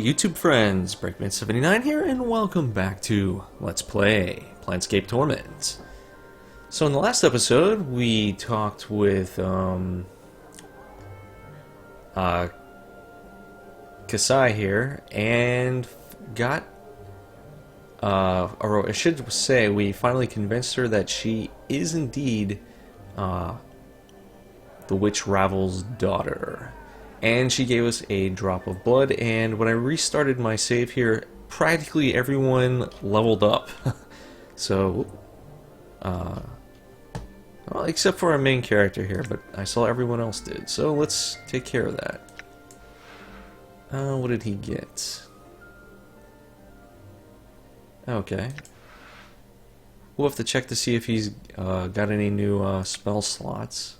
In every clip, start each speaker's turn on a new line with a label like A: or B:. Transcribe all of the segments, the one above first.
A: YouTube friends, Breakman79 here, and welcome back to Let's Play Planescape Torment. So in the last episode, we talked with Kasai here, and got, or I should say, we finally convinced her that she is indeed the witch Ravel's daughter. And she gave us a drop of blood, and when I restarted my save here, practically everyone leveled up. So, well, except for our main character here, but I saw everyone else did. So let's take care of that. What did he get? Okay. We'll have to check to see if he's got any new spell slots.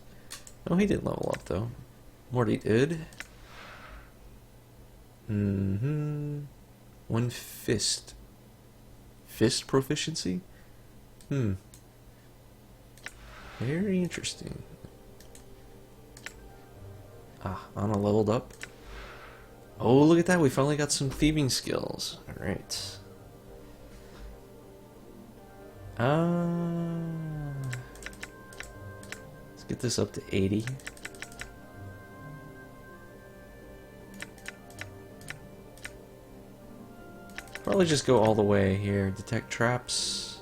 A: Oh, he didn't level up, though. Morty did. One fist. Fist proficiency? Very interesting. Anna leveled up. Oh, look at that. We finally got some thieving skills. Alright. Let's get this up to 80. Probably just go all the way here. Detect traps.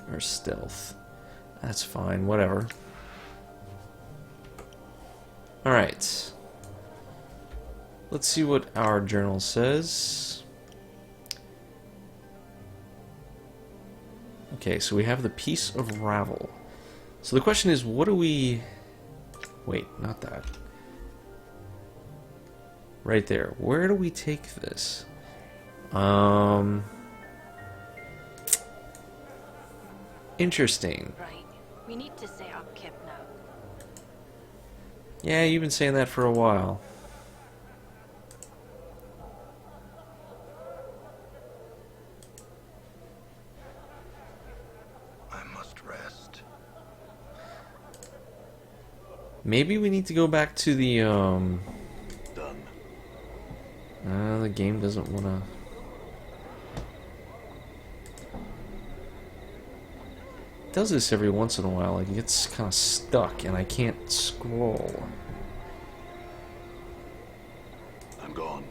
A: Or stealth. That's fine, whatever. Alright. Let's see what our journal says. Okay, so we have the piece of Ravel. So the question is, what do we... Wait, not that. Right there. Where do we take this? Interesting.
B: Right. We need to set up camp now.
A: Yeah, you've been saying that for a while.
C: I must rest.
A: Maybe we need to go back to the
C: Done.
A: the game doesn't want to... It does this every once in a while. Like, it gets kind of stuck and I can't scroll.
C: I'm gone.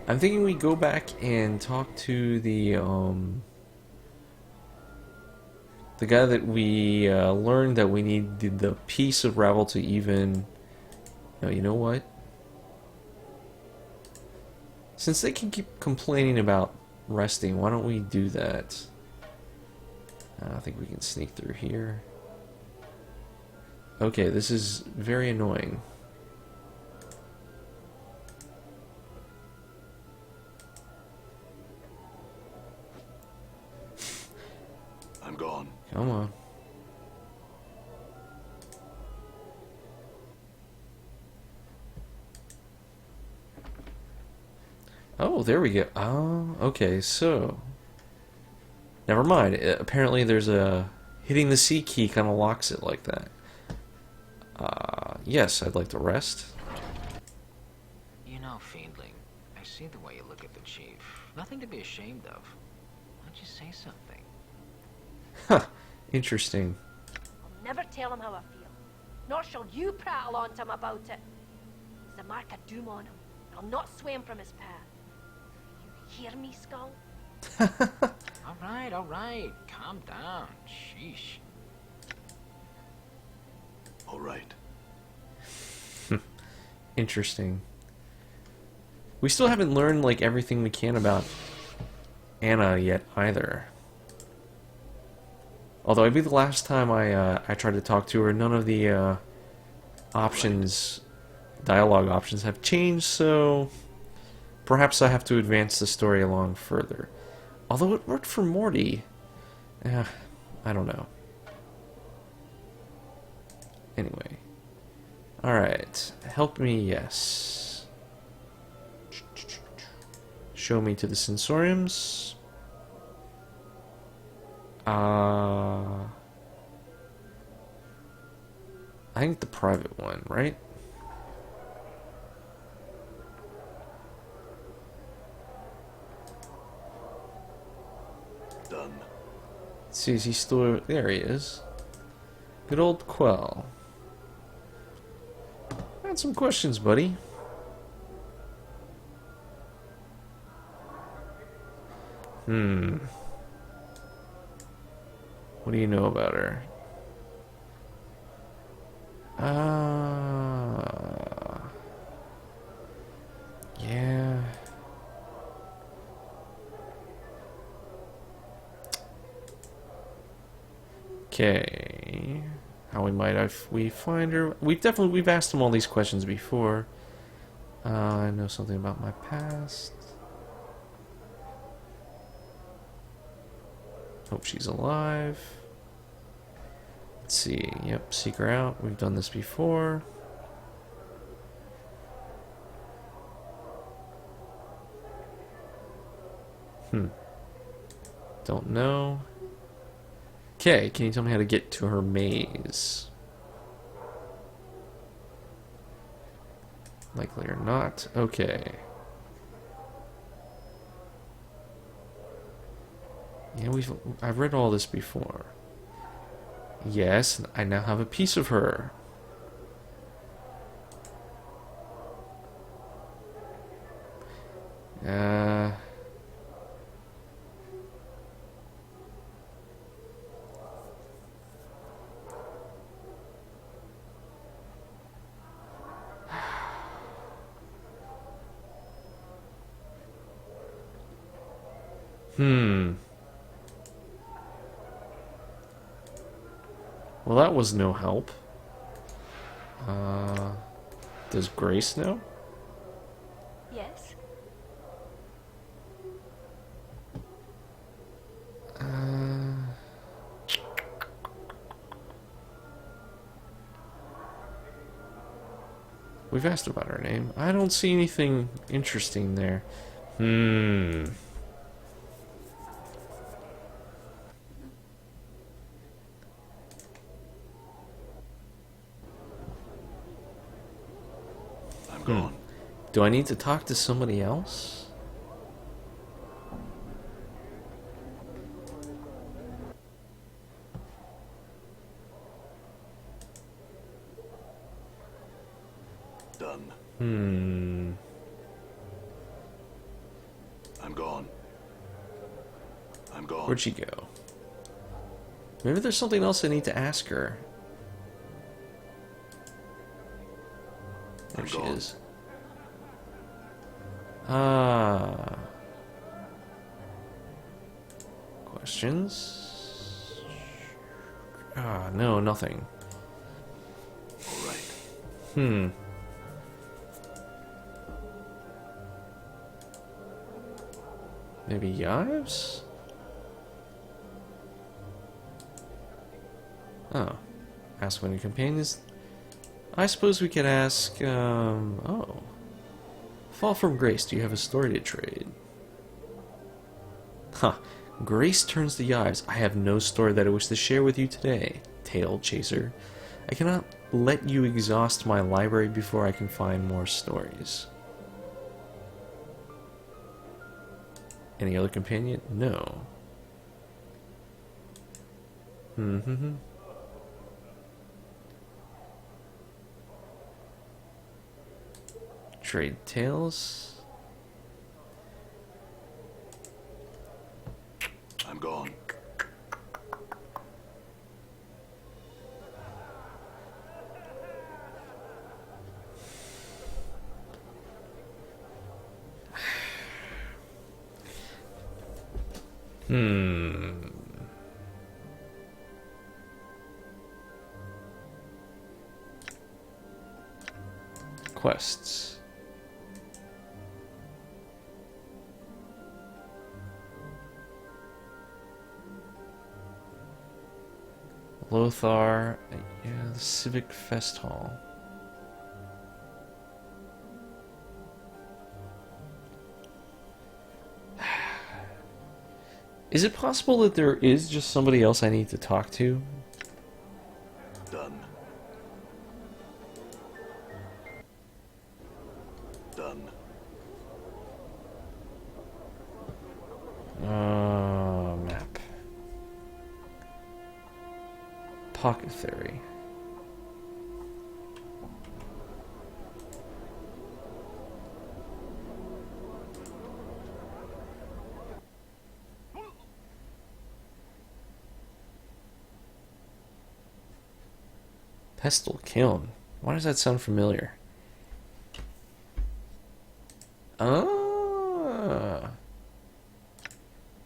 A: I'm thinking we go back and talk to the guy that we learned that we need the piece of Ravel to even... No, you know what? Since they can keep complaining about resting, why don't we do that? I think we can sneak through here. Okay, this is very annoying.
C: I'm gone.
A: Come on. Oh, there we go. Oh, okay, so... Never mind. Apparently there's a... Hitting the C key kind of locks it like that. Yes, I'd like to rest.
D: You know, Fiendling, I see the way you look at the Chief. Nothing to be ashamed of. Why don't you say something?
A: Huh. Interesting.
B: I'll never tell him how I feel. Nor shall you prattle on to him about it. There's a mark of doom on him. I'll not sway him from his path. You hear me, Skull?
D: All right. Calm down. Sheesh.
C: All right.
A: Interesting. We still haven't learned, like, everything we can about Anna yet, either. Although, I believe the last time I tried to talk to her, none of the options, dialogue options, have changed, so perhaps I have to advance the story along further. Although it worked for Morty. I don't know. Anyway. Alright. Help me, yes. Show me to the sensoriums. I think the private one, right?
C: Done.
A: Let's see, is he still... There he is. Good old Quell. I had some questions, buddy. What do you know about her? Yeah. Okay. How we find her? We've asked him all these questions before. I know something about my past. Hope she's alive. Let's see. Yep, seek her out. We've done this before. Don't know. Okay, can you tell me how to get to her maze? Likely or not. Okay. Yeah, I've read all this before. Yes, I now have a piece of her. Well, that was no help. Does Grace know?
B: Yes.
A: We've asked about her name. I don't see anything interesting there.
C: I'm gone.
A: Do I need to talk to somebody else?
C: Done. I'm gone. I'm gone.
A: Where'd she go? Maybe there's something else I need to ask her. There
C: I'm
A: she
C: gone.
A: is. Questions? No, nothing.
C: All right.
A: Maybe Yives? Oh. Ask one of your companions. I suppose we could ask, oh. Fall from Grace, do you have a story to trade? Huh. Grace turns to Yives. I have no story that I wish to share with you today, Tail Chaser. I cannot let you exhaust my library before I can find more stories. Any other companion? No. Trade tales.
C: I'm gone.
A: Quests. Lothar, yeah, the Civic Fest Hall. Is it possible that there is just somebody else I need to talk to?
C: Done. Done.
A: Map. Pocket Theory. Pestle Kiln. Why does that sound familiar? Ah.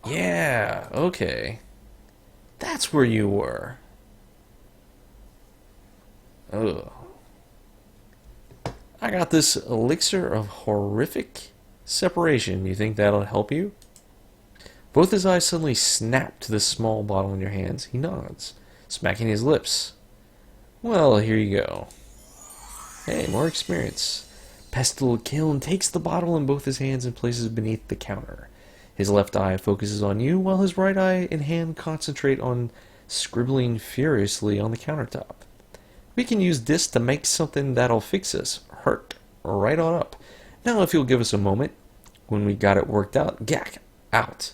A: Yeah, okay. That's where you were. Ugh. I got this elixir of horrific separation. You think that'll help you? Both his eyes suddenly snap to the small bottle in your hands. He nods, smacking his lips. Well, here you go. Hey, more experience. Pestle Kiln takes the bottle in both his hands and places it beneath the counter. His left eye focuses on you, while his right eye and hand concentrate on scribbling furiously on the countertop. We can use this to make something that'll fix us. Hurt. Right on up. Now if you'll give us a moment, when we got it worked out, gack, out.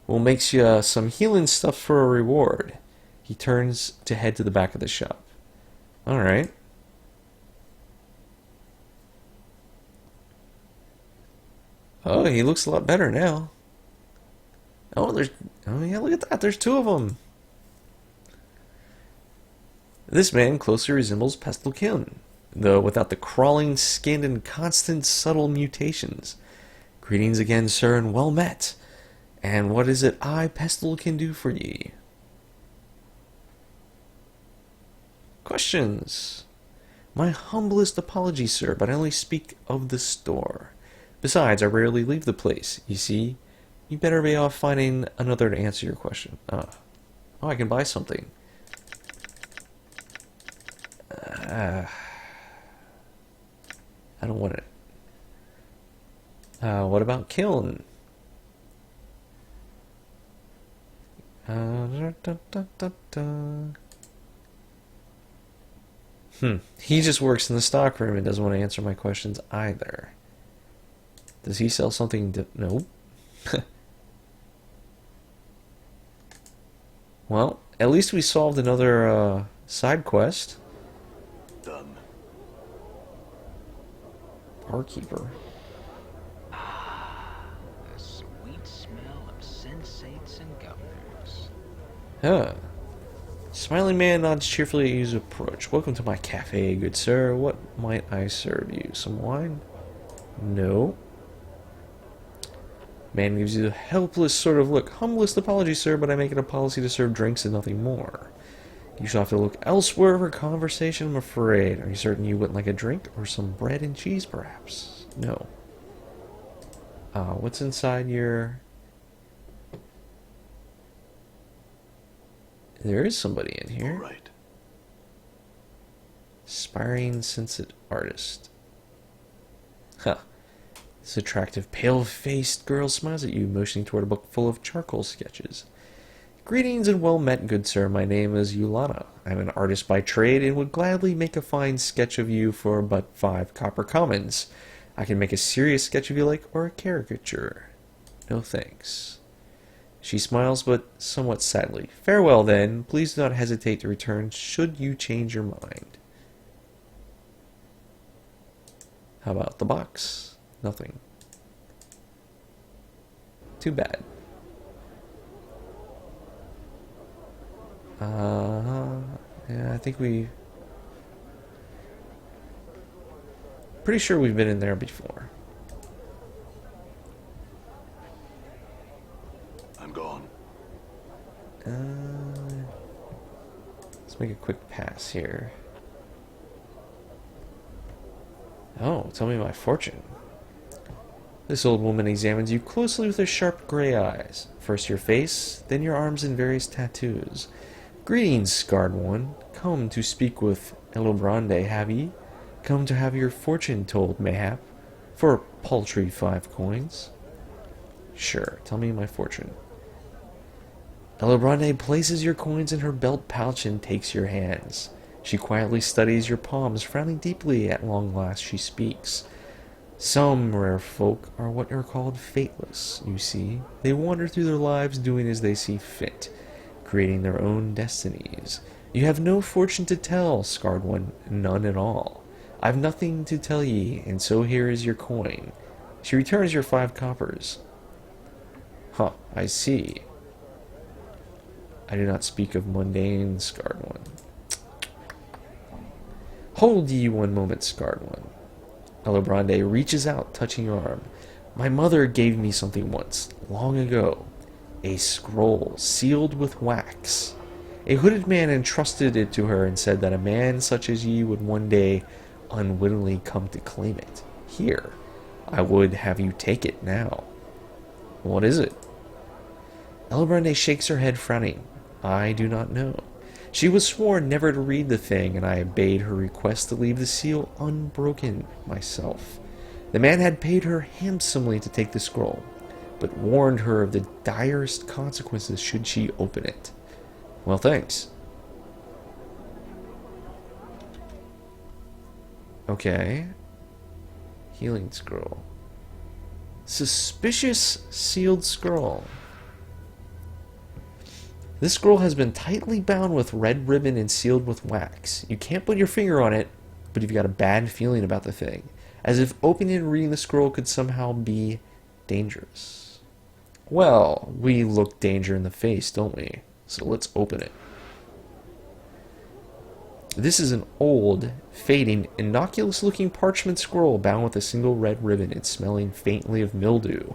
A: We'll make you some healing stuff for a reward. He turns to head to the back of the shop. Alright. Oh, he looks a lot better now. Oh, yeah, look at that. There's two of them. This man closely resembles Pestle Kiln, though without the crawling skin and constant subtle mutations. Greetings again, sir, and well met. And what is it I, Pestle, can do for ye? Questions? My humblest apologies, sir, but I only speak of the store. Besides, I rarely leave the place. You see, you better be off finding another to answer your question. Oh, I can buy something. I don't want it. What about Kiln? He just works in the stockroom and doesn't want to answer my questions either. Does he sell something? Nope. Well, at least we solved another side quest.
C: Done.
A: Barkeeper.
D: The sweet smell of sensates and governors.
A: Huh. Smiling man nods cheerfully at his approach. Welcome to my cafe, good sir. What might I serve you? Some wine? No. Man gives you a helpless sort of look. Humblest apologies, sir, but I make it a policy to serve drinks and nothing more. You shall have to look elsewhere for conversation, I'm afraid. Are you certain you wouldn't like a drink? Or some bread and cheese, perhaps? No. What's inside your... There is somebody in here.
C: All right.
A: Aspiring sensitive artist. Huh. This attractive, pale-faced girl smiles at you, motioning toward a book full of charcoal sketches. Greetings and well met, good sir. My name is Yulana. I'm an artist by trade and would gladly make a fine sketch of you for but 5 copper commons. I can make a serious sketch if you like, or a caricature. No thanks. She smiles, but somewhat sadly. Farewell, then. Please do not hesitate to return should you change your mind. How about the box? Nothing. Too bad. Yeah, I think pretty sure we've been in there before.
C: I'm gone.
A: Let's make a quick pass here. Oh, tell me my fortune. This old woman examines you closely with her sharp gray eyes. First your face, then your arms and various tattoos. Greetings, scarred one. Come to speak with Elobrande, have ye? Come to have your fortune told, mayhap, for a paltry 5 coins? Sure, tell me my fortune. Elobrande places your coins in her belt pouch and takes your hands. She quietly studies your palms, frowning deeply. At long last she speaks. Some rare folk are what are called fateless, you see. They wander through their lives doing as they see fit, creating their own destinies. You have no fortune to tell, scarred one, none at all. I've nothing to tell ye, and so here is your coin. She returns your 5 coppers. Huh, I see. I do not speak of mundane, scarred one. Hold ye one moment, scarred one. Elibrande reaches out, touching your arm. My mother gave me something once, long ago. A scroll, sealed with wax. A hooded man entrusted it to her and said that a man such as ye would one day unwittingly come to claim it. Here, I would have you take it now. What is it? Elibrande shakes her head, frowning. I do not know. She was sworn never to read the thing, and I obeyed her request to leave the seal unbroken myself. The man had paid her handsomely to take the scroll, but warned her of the direst consequences should she open it. Well, thanks. Okay. Healing scroll. Suspicious sealed scroll. This scroll has been tightly bound with red ribbon and sealed with wax. You can't put your finger on it, but you've got a bad feeling about the thing, as if opening and reading the scroll could somehow be dangerous. Well, we look danger in the face, don't we? So let's open it. This is an old, fading, innocuous-looking parchment scroll bound with a single red ribbon and smelling faintly of mildew.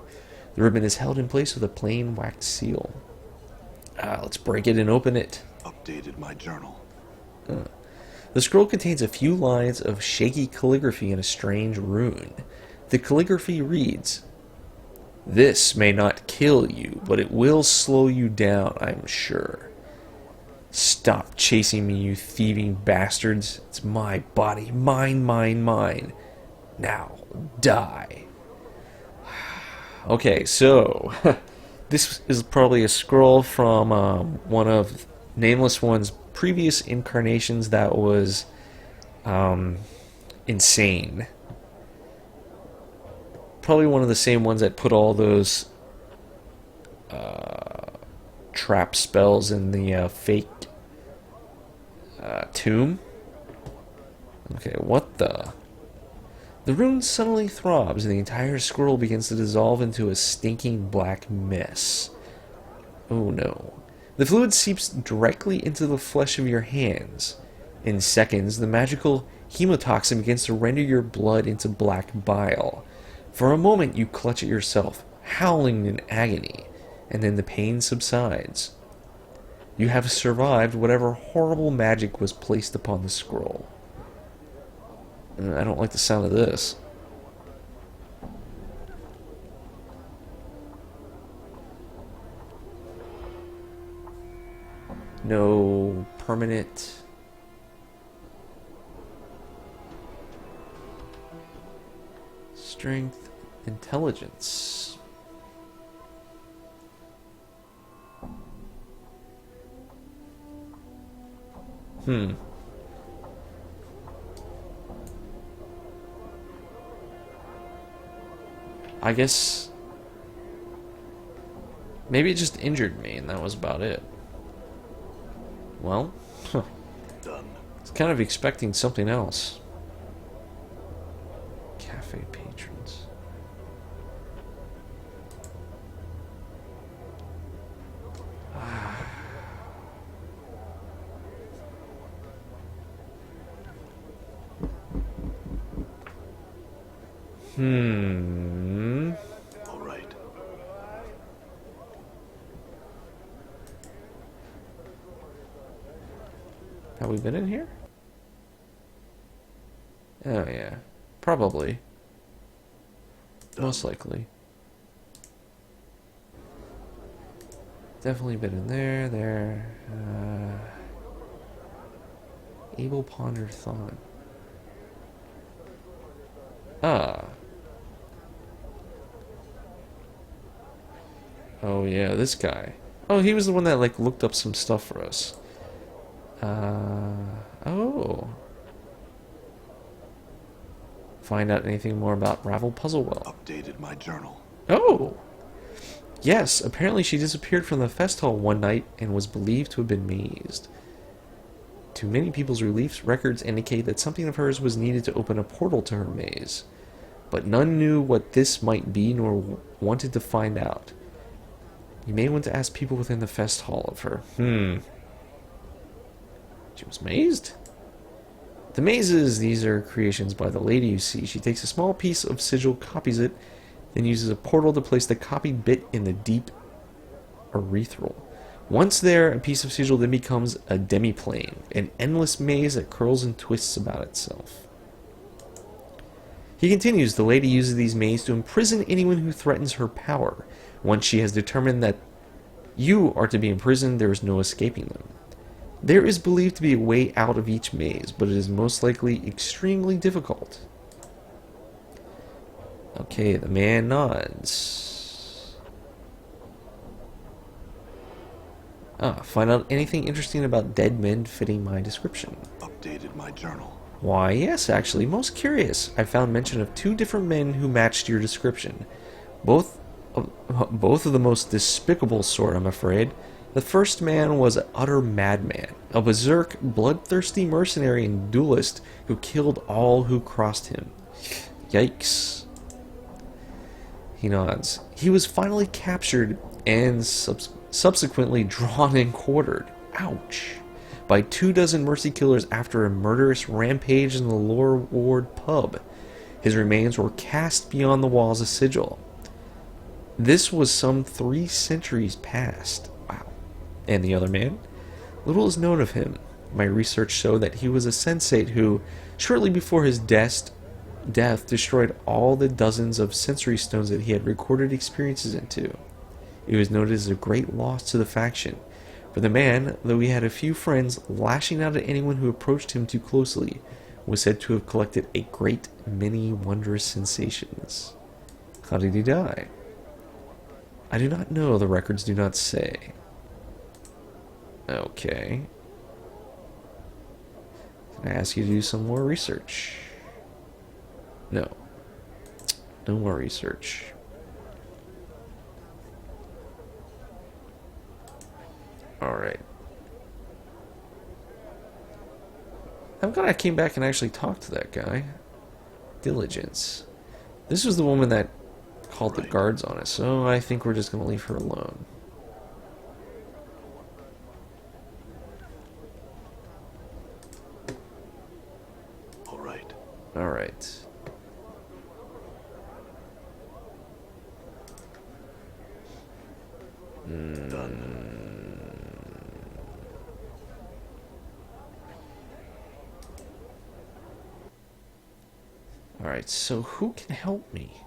A: The ribbon is held in place with a plain wax seal. Let's break it and open it.
C: Updated my journal.
A: The scroll contains a few lines of shaky calligraphy in a strange rune. The calligraphy reads, "This may not kill you, but it will slow you down, I'm sure. Stop chasing me, you thieving bastards. It's my body, mine, mine, mine. Now, die." Okay, so this is probably a scroll from one of Nameless One's previous incarnations that was insane. Probably one of the same ones that put all those trap spells in the fake tomb. Okay, what the? The rune suddenly throbs, and the entire scroll begins to dissolve into a stinking black mess. Oh no. The fluid seeps directly into the flesh of your hands. In seconds, the magical hemotoxin begins to render your blood into black bile. For a moment, you clutch at yourself, howling in agony, and then the pain subsides. You have survived whatever horrible magic was placed upon the scroll. I don't like the sound of this. No permanent. Strength, intelligence. I guess maybe it just injured me and that was about it. Well,
C: Done.
A: I was kind of expecting something else. Cafe patrons.
C: All right.
A: Have we been in here? Oh yeah, probably. Most likely. Definitely been in there. Able Ponder Thought. Ah. Oh yeah, this guy. Oh, he was the one that like looked up some stuff for us. Oh. find out anything more about Ravel Puzzlewell.
C: Updated my journal.
A: Oh! Yes, apparently she disappeared from the fest hall one night and was believed to have been mazed. To many people's relief, records indicate that something of hers was needed to open a portal to her maze. But none knew what this might be nor wanted to find out. You may want to ask people within the fest hall of her. She was mazed? The mazes, these are creations by the lady you see. She takes a small piece of sigil, copies it, then uses a portal to place the copied bit in the deep urethral. Once there, a piece of sigil then becomes a demiplane, an endless maze that curls and twists about itself. He continues, the lady uses these mazes to imprison anyone who threatens her power. Once she has determined that you are to be imprisoned, there is no escaping them. There is believed to be a way out of each maze, but it is most likely extremely difficult. Okay, the man nods. Find out anything interesting about dead men fitting my description.
C: Updated my journal.
A: Why, yes, actually, most curious. I found mention of 2 different men who matched your description. Both of the most despicable sort, I'm afraid. The first man was an utter madman, a berserk, bloodthirsty mercenary and duelist who killed all who crossed him. Yikes. He nods. He was finally captured and subsequently drawn and quartered. Ouch. By 24 mercy killers after a murderous rampage in the Lower Ward pub. His remains were cast beyond the walls of Sigil. This was some 3 centuries past. Wow. And the other man? Little is known of him. My research showed that he was a sensate who, shortly before his death, destroyed all the dozens of sensory stones that he had recorded experiences into. It was noted as a great loss to the faction. For the man, though he had a few friends lashing out at anyone who approached him too closely, was said to have collected a great many wondrous sensations. How did he die? I do not know, the records do not say. Okay. Can I ask you to do some more research? No. No more research. Alright. I'm glad I came back and actually talked to that guy. Diligence. This was the woman that called the guards on us, so I think we're just going to leave her alone.
C: Alright.
A: Alright. Alright, so who can help me?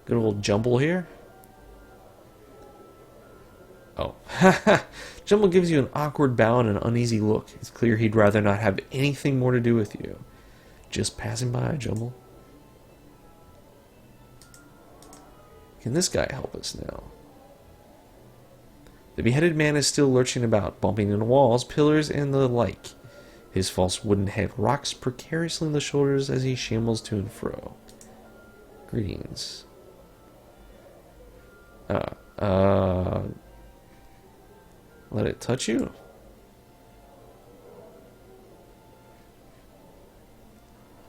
A: Good old Jumble here? Oh. Jumble gives you an awkward bow and an uneasy look. It's clear he'd rather not have anything more to do with you. Just passing by, Jumble. Can this guy help us now? The beheaded man is still lurching about, bumping into walls, pillars, and the like. His false wooden head rocks precariously on the shoulders as he shambles to and fro. Greetings. Let it touch you?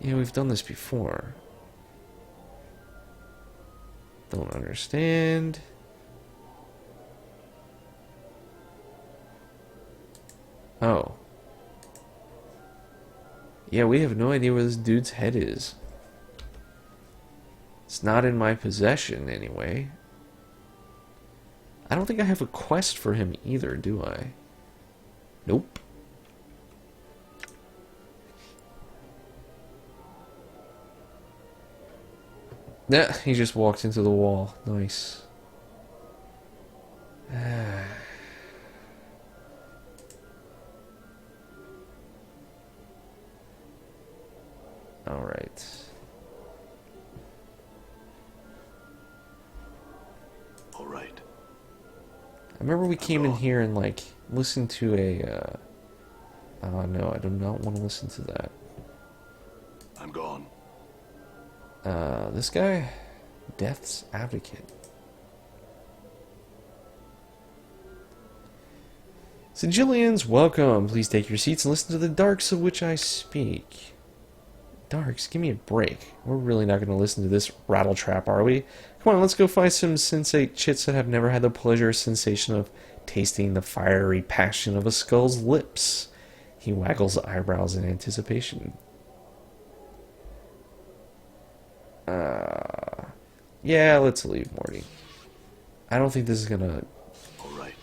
A: Yeah, we've done this before. Don't understand. Oh. Yeah, we have no idea where this dude's head is. It's not in my possession, anyway. I don't think I have a quest for him either, do I? Nope. Yeah, he just walked into the wall. Nice. Alright.
C: Alright.
A: I remember we came in here and, like, listened to No, I do not want to listen to that.
C: I'm gone.
A: This guy? Death's Advocate. Sigillians, welcome. Please take your seats and listen to the darks of which I speak. Darks, give me a break. We're really not going to listen to this rattle trap, are we? Come on, let's go find some sensate chits that have never had the pleasure or sensation of tasting the fiery passion of a skull's lips. He waggles eyebrows in anticipation. Yeah, let's leave, Morty. I don't think this is gonna...
C: All right.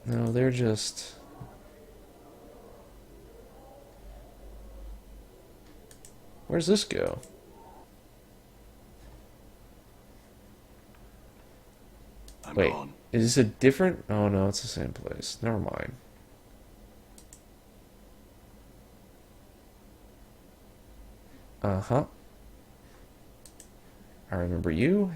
A: No, they're just... Where's this go?
C: I'm
A: Wait,
C: gone.
A: is this a different... Oh no, it's the same place. Never mind. Uh-huh. I remember you.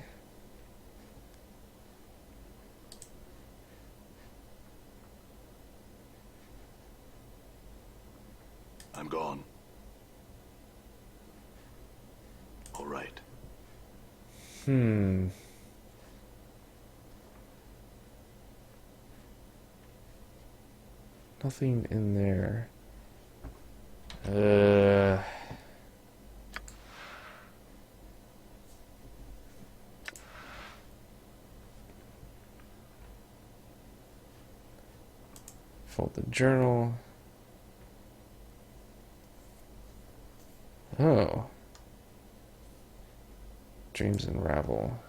C: I'm gone. All right.
A: Nothing in there. Fold the journal. Oh. Dreams in Ravel.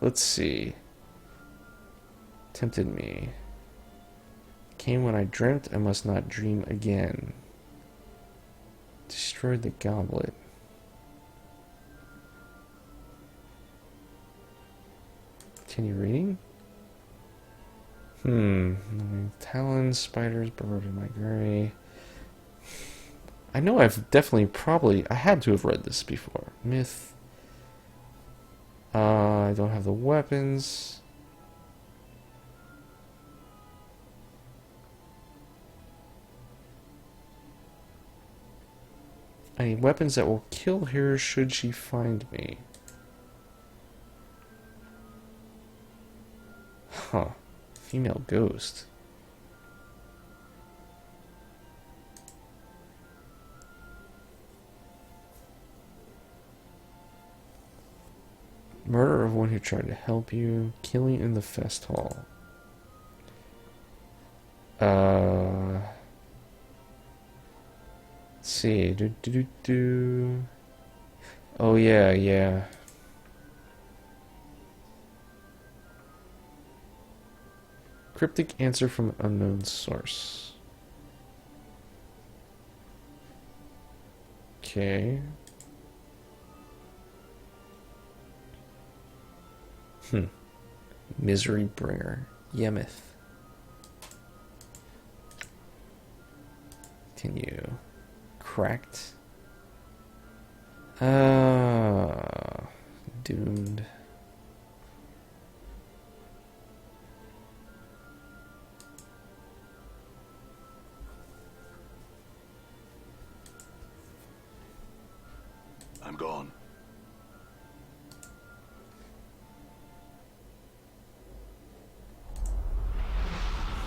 A: Let's see. Tempted me. Came when I dreamt, I must not dream again. Destroyed the goblet. Continue reading? Talons, spiders, burrowed in my gray. I know I've definitely I had to have read this before. Myth. I don't have the weapons. I need weapons that will kill her should she find me. Huh. Female ghost. Murder of one who tried to help you. Killing in the fest hall. Let's see. Oh yeah. Cryptic answer from an unknown source. Okay. Misery bringer. Yemeth. Continue. Cracked. Doomed.
C: I'm gone.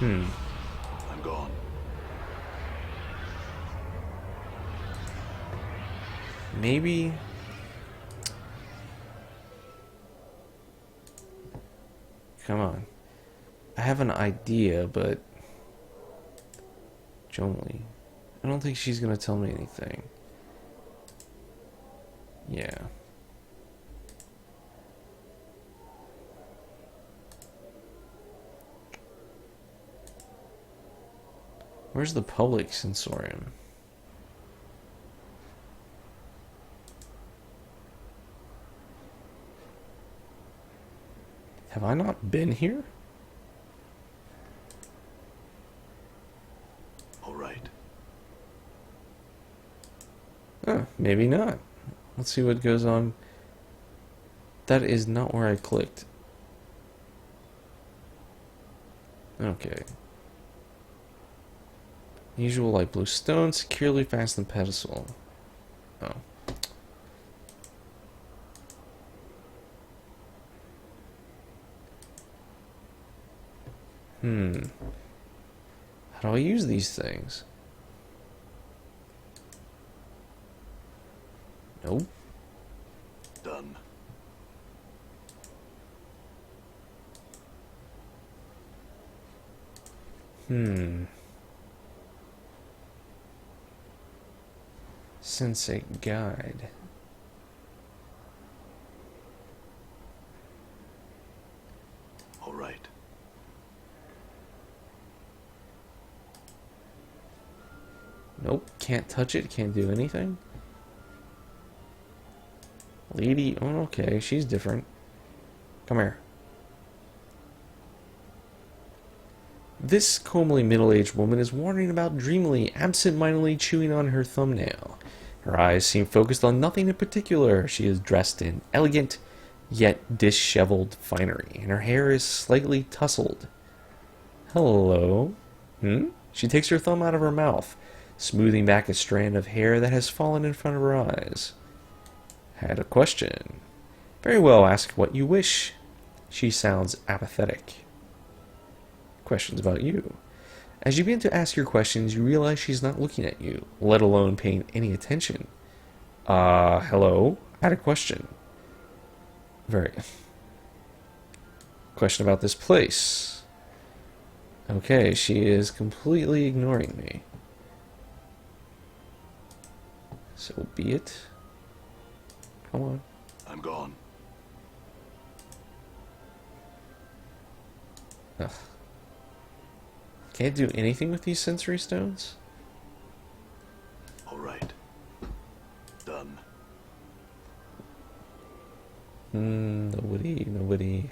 C: I'm gone.
A: Maybe. Come on. I have an idea, but Jomely. I don't think she's gonna tell me anything. Yeah. Where's the public sensorium? Have I not been here?
C: All right.
A: Maybe not. Let's see what goes on. That is not where I clicked. Okay. Usual light blue stone, securely fastened pedestal. Oh. How do I use these things? Nope.
C: Done.
A: Sensei guide.
C: All right.
A: Nope, can't touch it, can't do anything. Lady, oh okay, she's different. Come here. This comely middle-aged woman is wandering about dreamily, absent-mindedly chewing on her thumbnail. Her eyes seem focused on nothing in particular. She is dressed in elegant, yet disheveled finery, and her hair is slightly tousled. Hello? She takes her thumb out of her mouth, smoothing back a strand of hair that has fallen in front of her eyes. Had a question. Very well, ask what you wish. She sounds apathetic. Questions about you. As you begin to ask your questions, you realize she's not looking at you, let alone paying any attention. Hello? I had a question. Question about this place. Okay, she is completely ignoring me. So be it. Come on.
C: I'm gone.
A: Ugh. Can't do anything with these sensory stones?
C: All right. Done.
A: Nobody.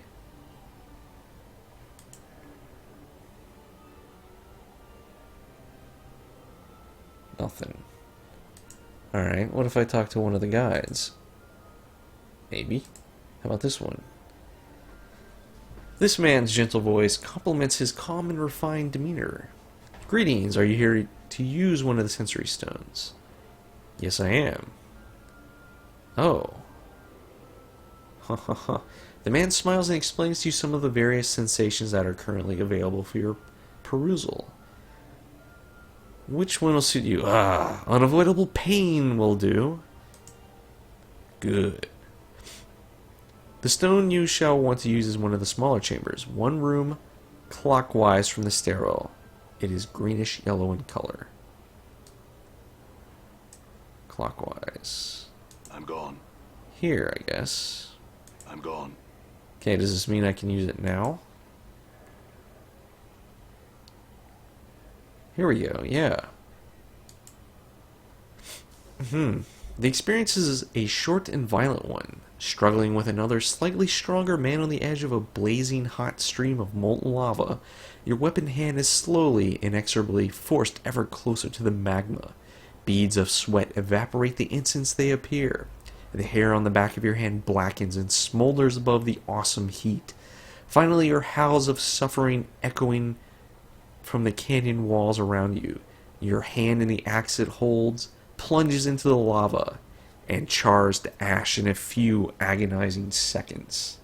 A: Nothing. Alright, what if I talk to one of the guides? Maybe. How about this one? This man's gentle voice complements his calm and refined demeanor. Greetings, are you here to use one of the sensory stones? Yes, I am. Oh. The man smiles and explains to you some of the various sensations that are currently available for your perusal. Which one will suit you? Unavoidable pain will do. Good. The stone you shall want to use is one of the smaller chambers, one room clockwise from the stairwell. It is greenish yellow in color. Clockwise.
C: I'm gone.
A: Here, I guess.
C: I'm gone.
A: Okay, does this mean I can use it now? Here we go, yeah. The experience is a short and violent one. Struggling with another slightly stronger man on the edge of a blazing hot stream of molten lava, your weapon hand is slowly, inexorably forced ever closer to the magma. Beads of sweat evaporate the instant they appear. The hair on the back of your hand blackens and smolders above the awesome heat. Finally, your howls of suffering echoing from the canyon walls around you. Your hand in the axe it holds plunges into the lava and chars to ash in a few agonizing seconds.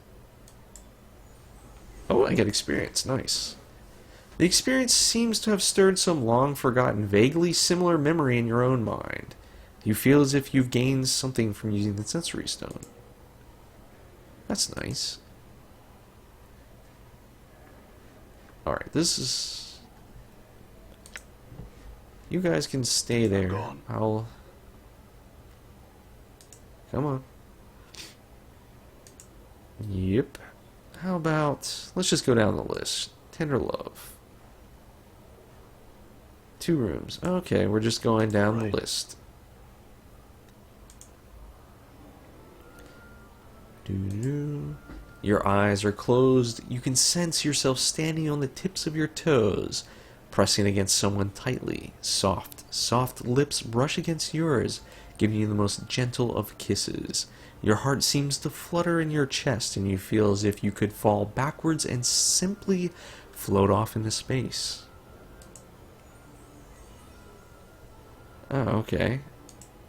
A: Oh, I get experience. Nice. The experience seems to have stirred some long-forgotten, vaguely similar memory in your own mind. You feel as if you've gained something from using the sensory stone. That's nice. Alright, this is... You guys can stay there. I'll... Come on. Yep. How about... Let's just go down the list. Tender Love. 2 rooms. Okay, we're just going down the list. Doo-doo. Your eyes are closed. You can sense yourself standing on the tips of your toes, pressing against someone tightly. Soft lips brush against yours, giving you the most gentle of kisses. Your heart seems to flutter in your chest, and you feel as if you could fall backwards and simply float off into space. Oh, okay.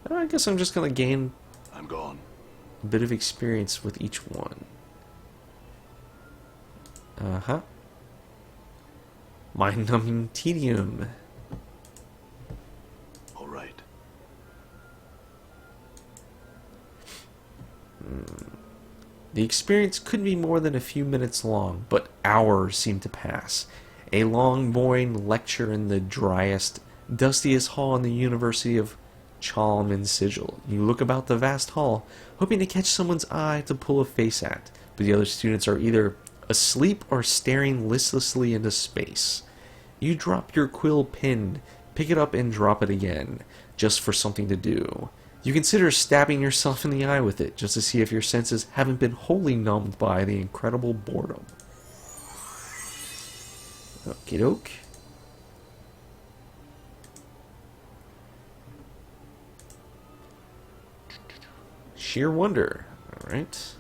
A: I guess I'm just gonna gain
C: I'm gone.
A: a bit of experience with each one. Uh-huh. Mind-numbing tedium.
C: All right.
A: The experience couldn't be more than a few minutes long, but hours seemed to pass. A long, boring lecture in the driest, dustiest hall in the University of Chalm and Sigil. You look about the vast hall, hoping to catch someone's eye to pull a face at, but the other students are either asleep or staring listlessly into space. You drop your quill pen, pick it up and drop it again, just for something to do. You consider stabbing yourself in the eye with it, just to see if your senses haven't been wholly numbed by the incredible boredom. Okie doke. Sheer wonder. Alright.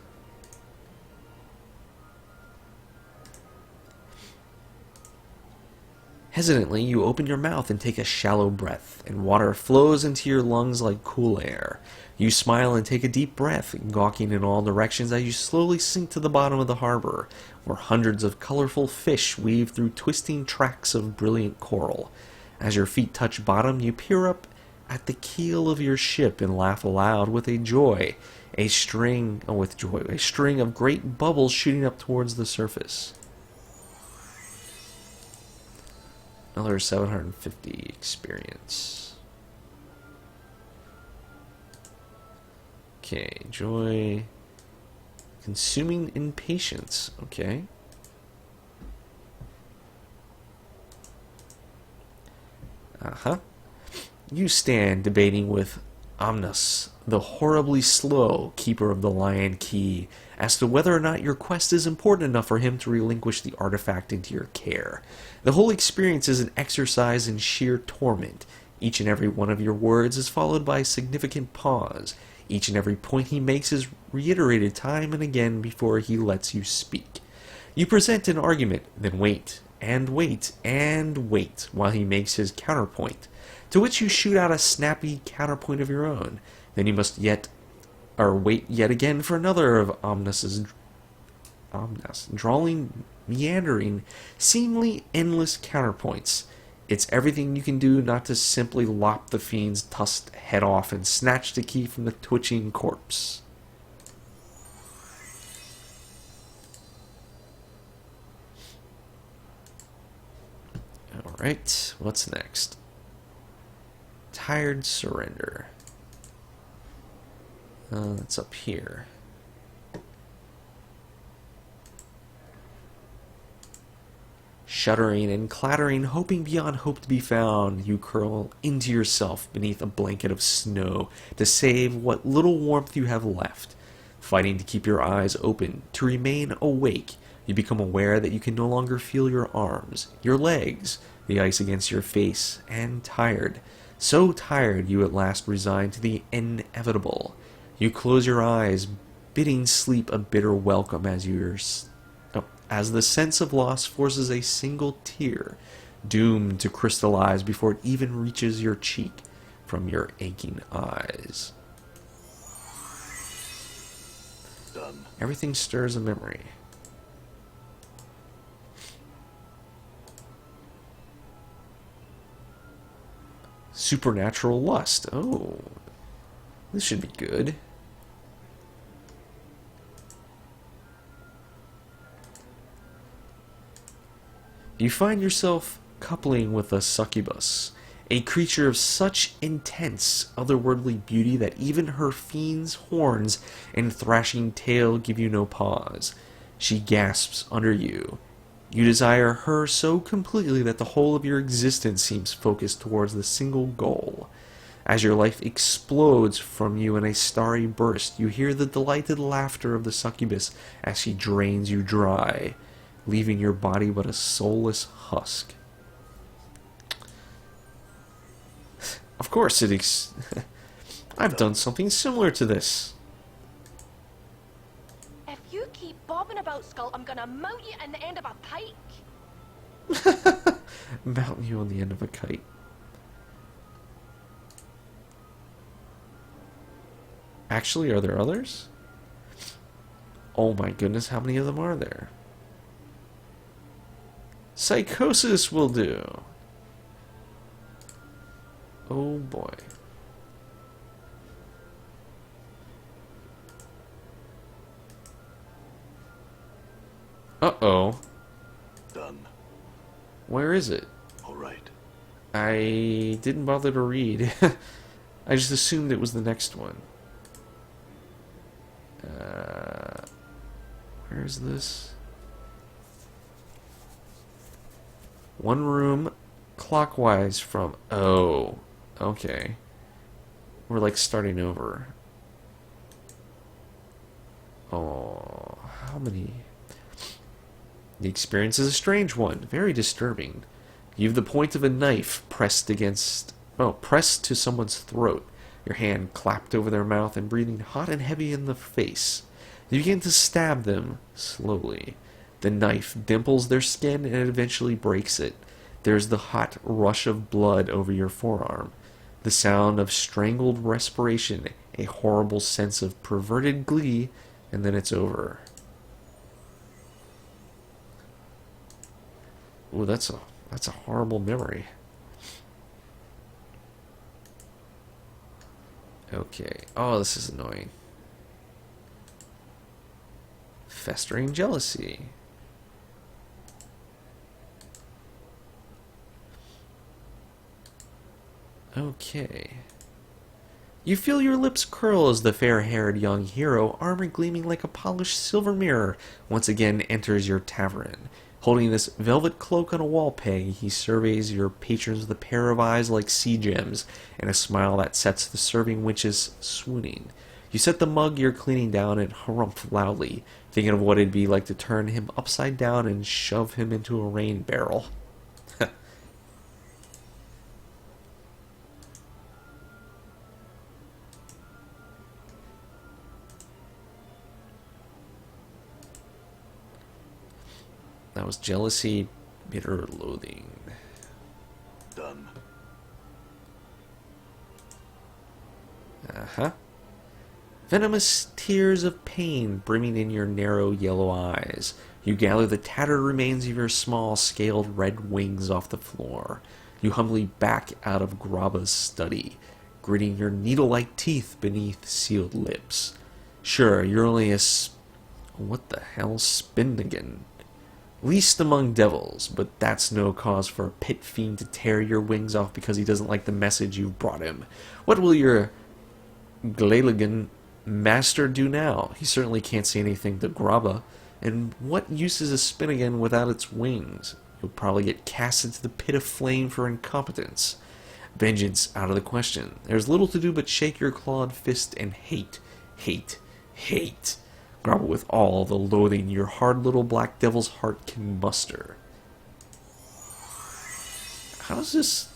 A: Hesitantly, you open your mouth and take a shallow breath, and water flows into your lungs like cool air. You smile and take a deep breath, gawking in all directions as you slowly sink to the bottom of the harbor, where hundreds of colorful fish weave through twisting tracks of brilliant coral. As your feet touch bottom, you peer up at the keel of your ship and laugh aloud with a string of great bubbles shooting up towards the surface. Another 750 experience. Okay, joy. Consuming impatience. Okay. Uh-huh. You stand debating with Omnus, the horribly slow keeper of the Lion Key, as to whether or not your quest is important enough for him to relinquish the artifact into your care. The whole experience is an exercise in sheer torment. Each and every one of your words is followed by a significant pause. Each and every point he makes is reiterated time and again before he lets you speak. You present an argument, then wait, and wait, and wait, while he makes his counterpoint, to which you shoot out a snappy counterpoint of your own. Then you must wait yet again for another of Omnus, drawling, meandering, seemingly endless counterpoints. It's everything you can do not to simply lop the fiend's tusked head off and snatch the key from the twitching corpse. Alright, what's next? Tired surrender. That's up here. Shuddering and clattering, hoping beyond hope to be found, you curl into yourself beneath a blanket of snow to save what little warmth you have left. Fighting to keep your eyes open, to remain awake, you become aware that you can no longer feel your arms, your legs, the ice against your face, and tired. So tired you at last resign to the inevitable. You close your eyes, bidding sleep a bitter welcome as the sense of loss forces a single tear, doomed to crystallize before it even reaches your cheek from your aching eyes.
C: Done.
A: Everything stirs a memory. Supernatural lust. Oh, this should be good. You find yourself coupling with a succubus, a creature of such intense, otherworldly beauty that even her fiend's horns and thrashing tail give you no pause. She gasps under you. You desire her so completely that the whole of your existence seems focused towards the single goal. As your life explodes from you in a starry burst, you hear the delighted laughter of the succubus as she drains you dry, leaving your body but a soulless husk. Of course I've done something similar to this.
B: If you keep bobbing about, Skull, I'm gonna mount you in the end of a pike.
A: Mount you on the end of a kite. Actually, are there others? Oh my goodness, how many of them are there? Psychosis will do. Oh boy. Uh-oh.
C: Done.
A: Where is it?
C: All right.
A: I didn't bother to read. I just assumed it was the next one. Where's this? One room clockwise from... Oh, okay. We're like starting over. Oh, how many... The experience is a strange one, very disturbing. You have the point of a knife pressed to someone's throat, your hand clapped over their mouth and breathing hot and heavy in the face. You begin to stab them, slowly. The knife dimples their skin and eventually breaks it. There's the hot rush of blood over your forearm. The sound of strangled respiration, a horrible sense of perverted glee, and then it's over. Ooh, that's a horrible memory. Okay. Oh, this is annoying. Festering jealousy. Okay. You feel your lips curl as the fair-haired young hero, armor gleaming like a polished silver mirror, once again enters your tavern. Holding this velvet cloak on a wall peg, he surveys your patrons with a pair of eyes like sea gems, and a smile that sets the serving wenches swooning. You set the mug you're cleaning down and harumph loudly, thinking of what it'd be like to turn him upside down and shove him into a rain barrel. That was jealousy, bitter loathing.
C: Done.
A: Uh-huh. Venomous tears of pain brimming in your narrow yellow eyes. You gather the tattered remains of your small scaled red wings off the floor. You humbly back out of Graba's study, gritting your needle-like teeth beneath sealed lips. Sure, you're only what the hell, Spinnigan? Least among devils, but that's no cause for a pit fiend to tear your wings off because he doesn't like the message you've brought him. What will your Glaligan master do now? He certainly can't say anything to Graba. And what use is a Spinnigan without its wings? You'll probably get cast into the pit of flame for incompetence. Vengeance out of the question. There's little to do but shake your clawed fist and hate, hate, hate. Grapple with all the loathing your hard little black devil's heart can muster. How does this...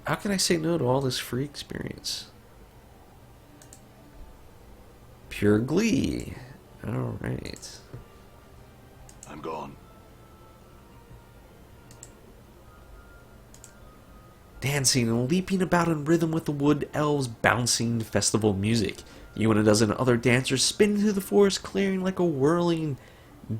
A: How can I say no to all this free experience? Pure glee. Alright.
C: I'm gone.
A: Dancing and leaping about in rhythm with the wood elves' bouncing festival music. You and a dozen other dancers spin through the forest clearing like a whirling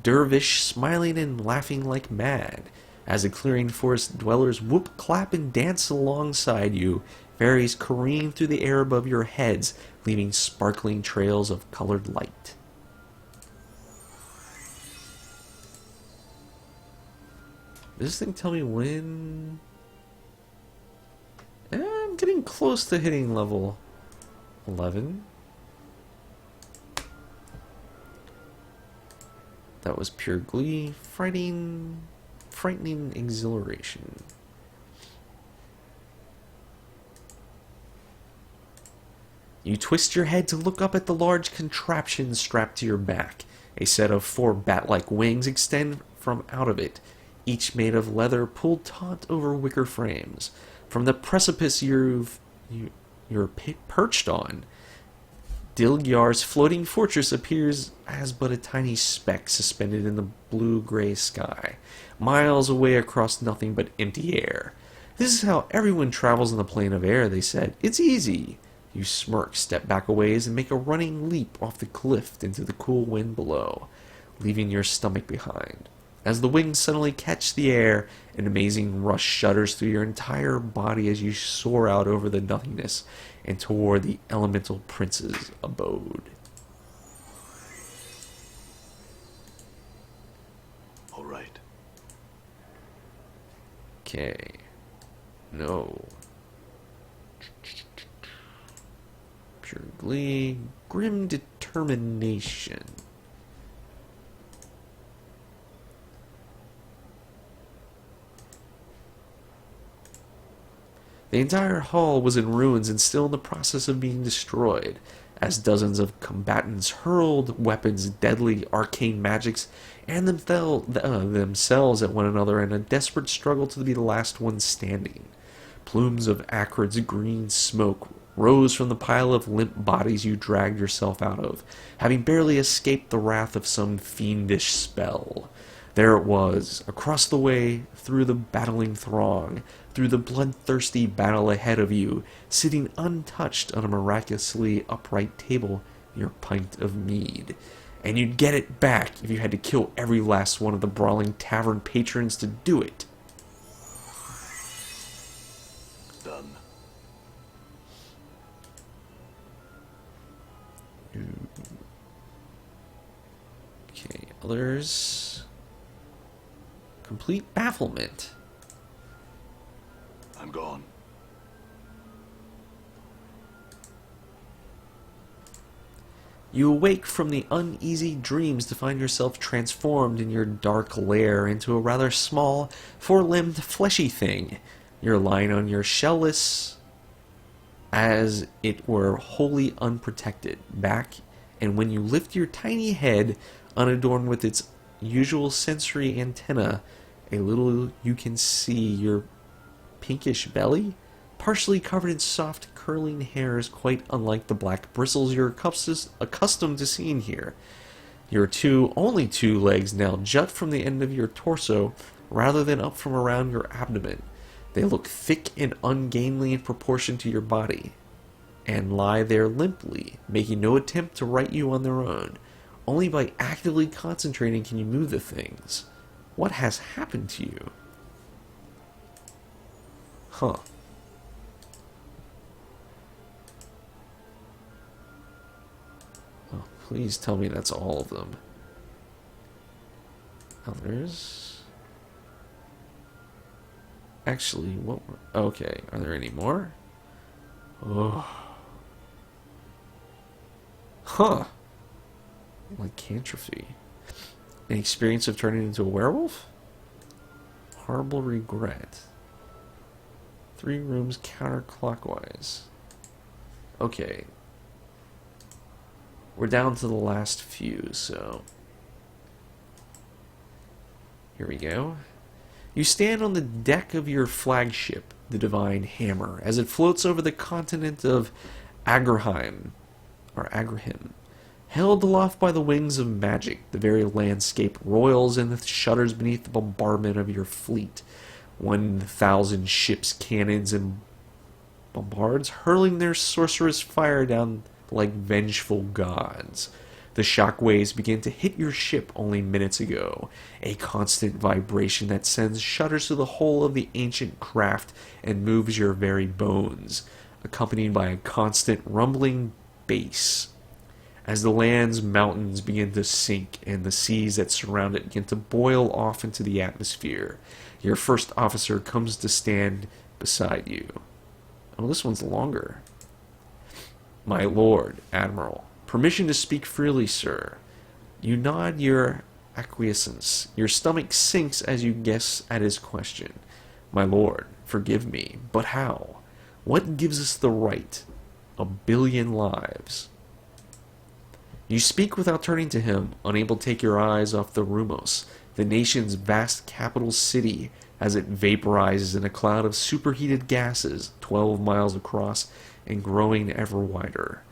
A: dervish, smiling and laughing like mad. As the clearing forest dwellers whoop, clap, and dance alongside you, fairies careen through the air above your heads, leaving sparkling trails of colored light. Does this thing tell me when... I'm getting close to hitting level 11. That was pure glee, frightening exhilaration. You twist your head to look up at the large contraption strapped to your back. A set of 4 bat-like wings extend from out of it, each made of leather pulled taut over wicker frames. From the precipice you're perched on, Dilgyar's floating fortress appears as but a tiny speck suspended in the blue-gray sky, miles away across nothing but empty air. This is how everyone travels on the plane of air, they said. It's easy. You smirk, step back a ways, and make a running leap off the cliff into the cool wind below, leaving your stomach behind. As the wings suddenly catch the air, an amazing rush shudders through your entire body as you soar out over the nothingness and toward the elemental prince's abode.
C: All right.
A: Okay. No. Pure glee. Grim determination. The entire hall was in ruins and still in the process of being destroyed, as dozens of combatants hurled weapons, deadly arcane magics, and themselves at one another in a desperate struggle to be the last one standing. Plumes of acrid green smoke rose from the pile of limp bodies you dragged yourself out of, having barely escaped the wrath of some fiendish spell. There it was, across the way, through the battling throng, through the bloodthirsty battle ahead of you, sitting untouched on a miraculously upright table, your pint of mead. And you'd get it back if you had to kill every last one of the brawling tavern patrons to do it.
C: Done.
A: Okay, others. Complete bafflement.
C: I'm gone.
A: You awake from the uneasy dreams to find yourself transformed in your dark lair into a rather small, four-limbed, fleshy thing. You're lying on your shellless, as it were wholly unprotected, back, and when you lift your tiny head, unadorned with its usual sensory antenna, a little you can see your pinkish belly, partially covered in soft curling hairs quite unlike the black bristles you're accustomed to seeing here. Your only two legs now jut from the end of your torso rather than up from around your abdomen. They look thick and ungainly in proportion to your body, and lie there limply, making no attempt to right you on their own. Only by actively concentrating can you move the things. What has happened to you? Huh. Oh, please tell me that's all of them. Others? Actually, what were... Okay, are there any more? Oh. Huh. Lycanthropy. An experience of turning into a werewolf? Horrible regret. 3 rooms counterclockwise. Okay. We're down to the last few, so... Here we go. You stand on the deck of your flagship, the Divine Hammer, as it floats over the continent of Agrahim, held aloft by the wings of magic. The very landscape roils and shudders beneath the bombardment of your fleet. 1,000 ships, cannons, and bombards, hurling their sorcerous fire down like vengeful gods. The shockwaves begin to hit your ship only minutes ago, a constant vibration that sends shudders through the whole of the ancient craft and moves your very bones, accompanied by a constant rumbling bass. As the land's mountains begin to sink and the seas that surround it begin to boil off into the atmosphere, your first officer comes to stand beside you. Oh, this one's longer. My lord, Admiral. Permission to speak freely, sir. You nod your acquiescence. Your stomach sinks as you guess at his question. My lord, forgive me, but how? What gives us the right? 1 billion lives. You speak without turning to him, unable to take your eyes off the Rumos, the nation's vast capital city, as it vaporizes in a cloud of superheated gases 12 miles across and growing ever wider.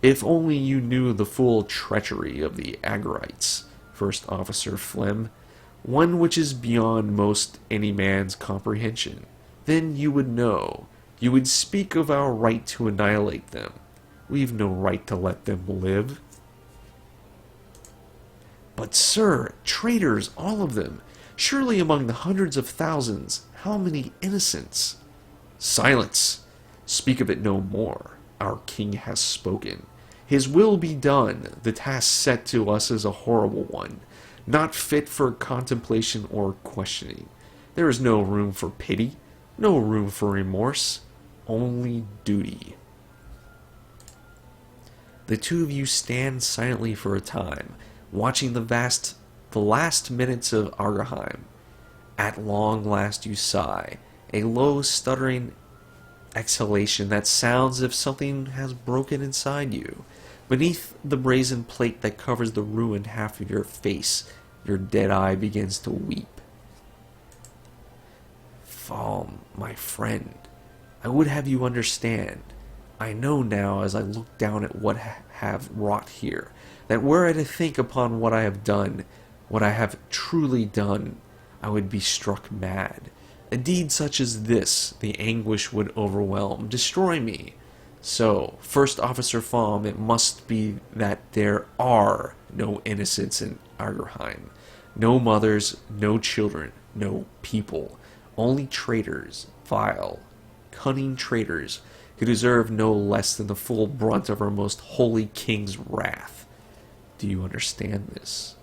A: If only you knew the full treachery of the Agarites, First Officer Flem, one which is beyond most any man's comprehension, then you would know. You would speak of our right to annihilate them. We've no right to let them live. But sir, traitors, all of them. Surely among the hundreds of thousands, how many innocents? Silence! Speak of it no more. Our king has spoken. His will be done. The task set to us is a horrible one, not fit for contemplation or questioning. There is no room for pity, no room for remorse, only duty. The two of you stand silently for a time, watching the last minutes of Argheim. At long last you sigh, a low stuttering exhalation that sounds as if something has broken inside you. Beneath the brazen plate that covers the ruined half of your face, your dead eye begins to weep. Falm, my friend, I would have you understand. I know now, as I look down at what I have wrought here, that were I to think upon what I have done, what I have truly done, I would be struck mad. A deed such as this, the anguish would overwhelm, destroy me. So, First Officer Falm, it must be that there are no innocents in Argheim. No mothers, no children, no people. Only traitors, vile, cunning traitors, who deserve no less than the full brunt of our most holy king's wrath. Do you understand this?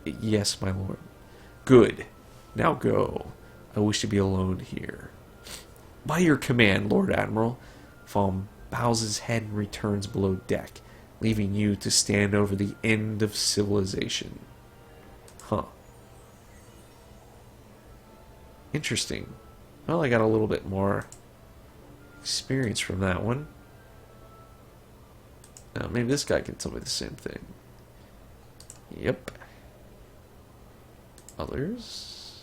A: Yes, my lord. Good. Now go. I wish to be alone here. By your command, Lord Admiral. Falm bows his head and returns below deck, leaving you to stand over the end of civilization. Huh. Interesting. Well, I got a little bit more experience from that one. Now, maybe this guy can tell me the same thing. Yep. Others?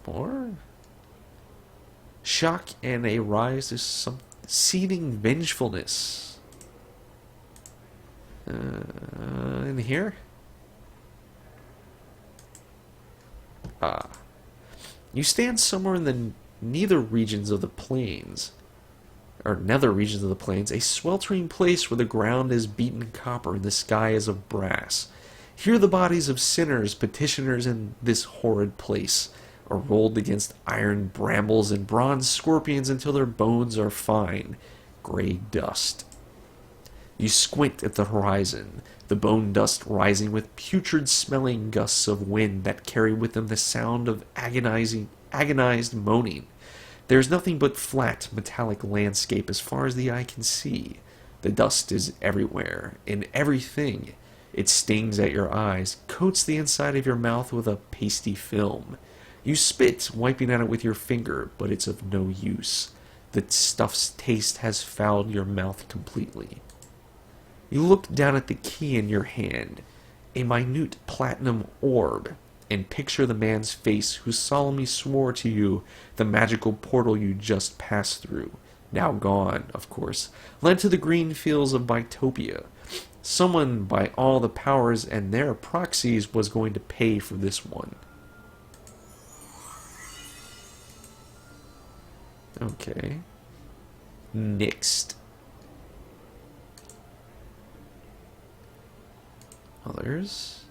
A: More? Shock and a rise to some seething vengefulness. In here? Ah. You stand somewhere in the nether regions of the plains, a sweltering place where the ground is beaten copper and the sky is of brass. Here the bodies of sinners, petitioners in this horrid place, are rolled against iron brambles and bronze scorpions until their bones are fine, gray dust. You squint at the horizon, the bone dust rising with putrid-smelling gusts of wind that carry with them the sound of agonized moaning. There is nothing but flat, metallic landscape as far as the eye can see. The dust is everywhere, in everything. It stings at your eyes, coats the inside of your mouth with a pasty film. You spit, wiping at it with your finger, but it's of no use. The stuff's taste has fouled your mouth completely. You look down at the key in your hand, a minute platinum orb, and picture the man's face who solemnly swore to you the magical portal you just passed through, now gone, of course, led to the green fields of Mytopia. Someone, by all the powers and their proxies, was going to pay for this one. Okay. Next. Others.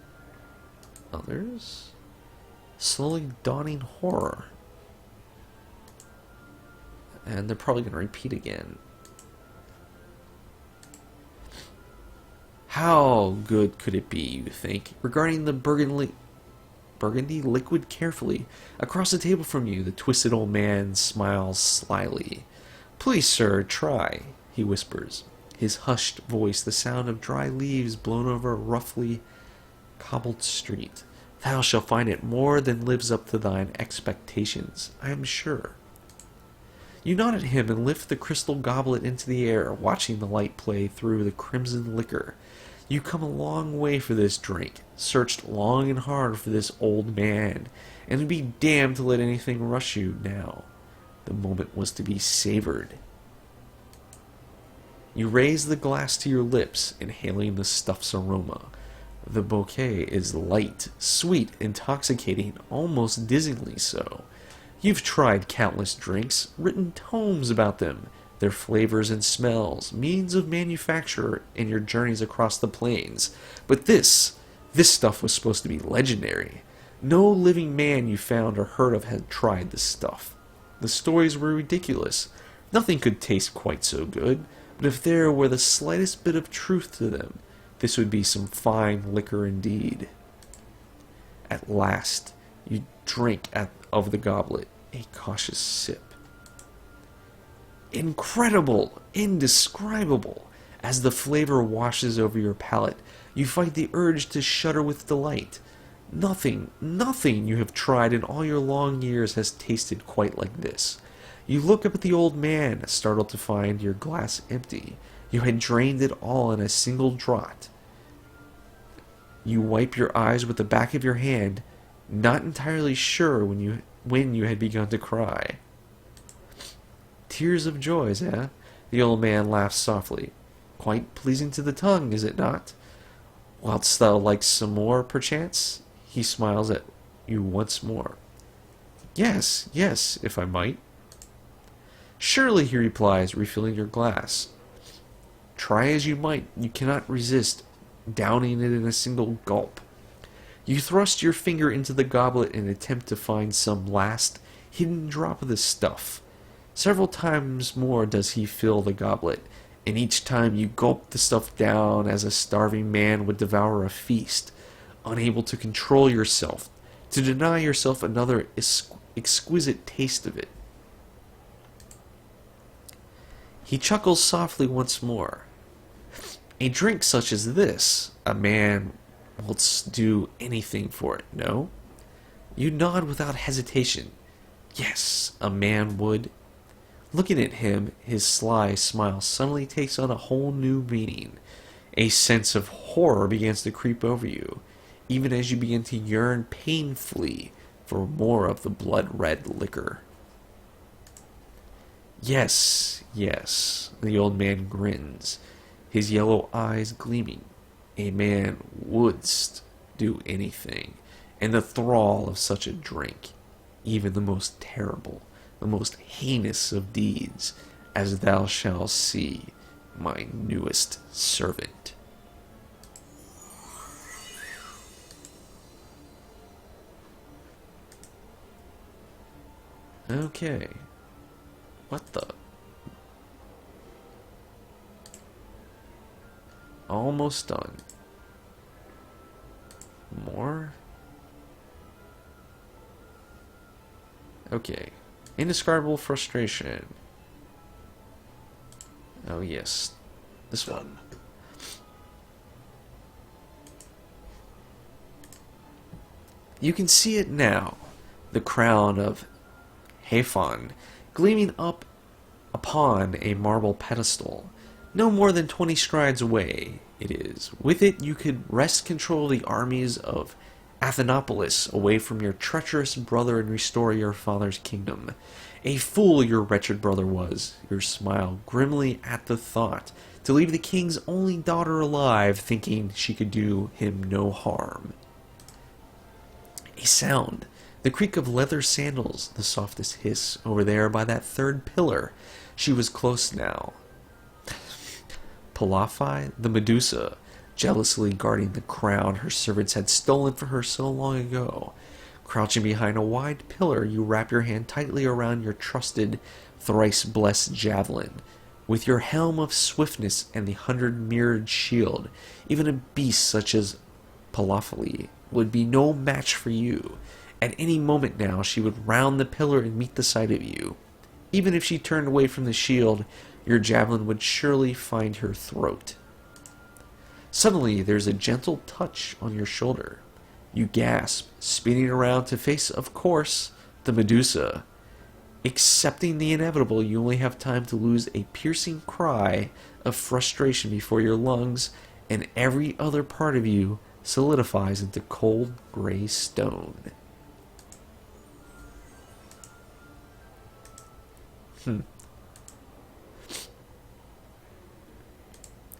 A: Slowly dawning horror. And they're probably going to repeat again. How good could it be, you think? Regarding the burgundy liquid carefully. Across the table from you, the twisted old man smiles slyly. Please, sir, try, he whispers. His hushed voice, the sound of dry leaves blown over a roughly cobbled street. Thou shalt find it more than lives up to thine expectations, I am sure. You nod at him and lift the crystal goblet into the air, watching the light play through the crimson liquor. You come a long way for this drink, searched long and hard for this old man, and would be damned to let anything rush you now. The moment was to be savored. You raise the glass to your lips, inhaling the stuff's aroma. The bouquet is light, sweet, intoxicating, almost dizzyingly so. You've tried countless drinks, written tomes about them, their flavors and smells, means of manufacture, and your journeys across the plains. But this stuff was supposed to be legendary. No living man you found or heard of had tried this stuff. The stories were ridiculous. Nothing could taste quite so good, but if there were the slightest bit of truth to them, this would be some fine liquor indeed. At last, you drink of the goblet, a cautious sip. Incredible! Indescribable! As the flavor washes over your palate, you fight the urge to shudder with delight. Nothing you have tried in all your long years has tasted quite like this. You look up at the old man, startled to find your glass empty. You had drained it all in a single draught. You wipe your eyes with the back of your hand, not entirely sure when you had begun to cry. Tears of joys, eh? The old man laughs softly. Quite pleasing to the tongue, is it not? Whilst thou likest some more, perchance? He smiles at you once more. Yes, if I might. Surely, he replies, refilling your glass. Try as you might, you cannot resist downing it in a single gulp. You thrust your finger into the goblet and attempt to find some last hidden drop of the stuff. Several times more does he fill the goblet, and each time you gulp the stuff down as a starving man would devour a feast, unable to control yourself, to deny yourself another exquisite taste of it. He chuckles softly once more. A drink such as this, a man will do anything for it, no? You nod without hesitation. Yes, a man would. Looking at him, his sly smile suddenly takes on a whole new meaning. A sense of horror begins to creep over you, even as you begin to yearn painfully for more of the blood-red liquor. Yes, the old man grins, his yellow eyes gleaming. A man wouldst do anything, and the thrall of such a drink, even the most terrible, the most heinous of deeds, as thou shalt see, my newest servant. Okay. What the? Almost done. More? Okay. Indescribable frustration. Oh yes. This one.
C: Done.
A: You can see it now. The crown of Haphon gleaming up upon a marble pedestal. No more than 20 strides away it is. With it you could wrest control of the armies of Athenopolis away from your treacherous brother and restore your father's kingdom. A fool your wretched brother was, your smile grimly at the thought, to leave the king's only daughter alive, thinking she could do him no harm. A sound, the creak of leather sandals, the softest hiss over there by that third pillar. She was close now. Pelophi, the Medusa, jealously guarding the crown her servants had stolen from her so long ago. Crouching behind a wide pillar, you wrap your hand tightly around your trusted, thrice-blessed javelin. With your helm of swiftness and the 100-mirrored shield, even a beast such as Pelophi would be no match for you. At any moment now, she would round the pillar and meet the sight of you. Even if she turned away from the shield, your javelin would surely find her throat. Suddenly, there's a gentle touch on your shoulder. You gasp, spinning around to face, of course, the Medusa. Accepting the inevitable, you only have time to lose a piercing cry of frustration before your lungs and every other part of you solidifies into cold gray stone.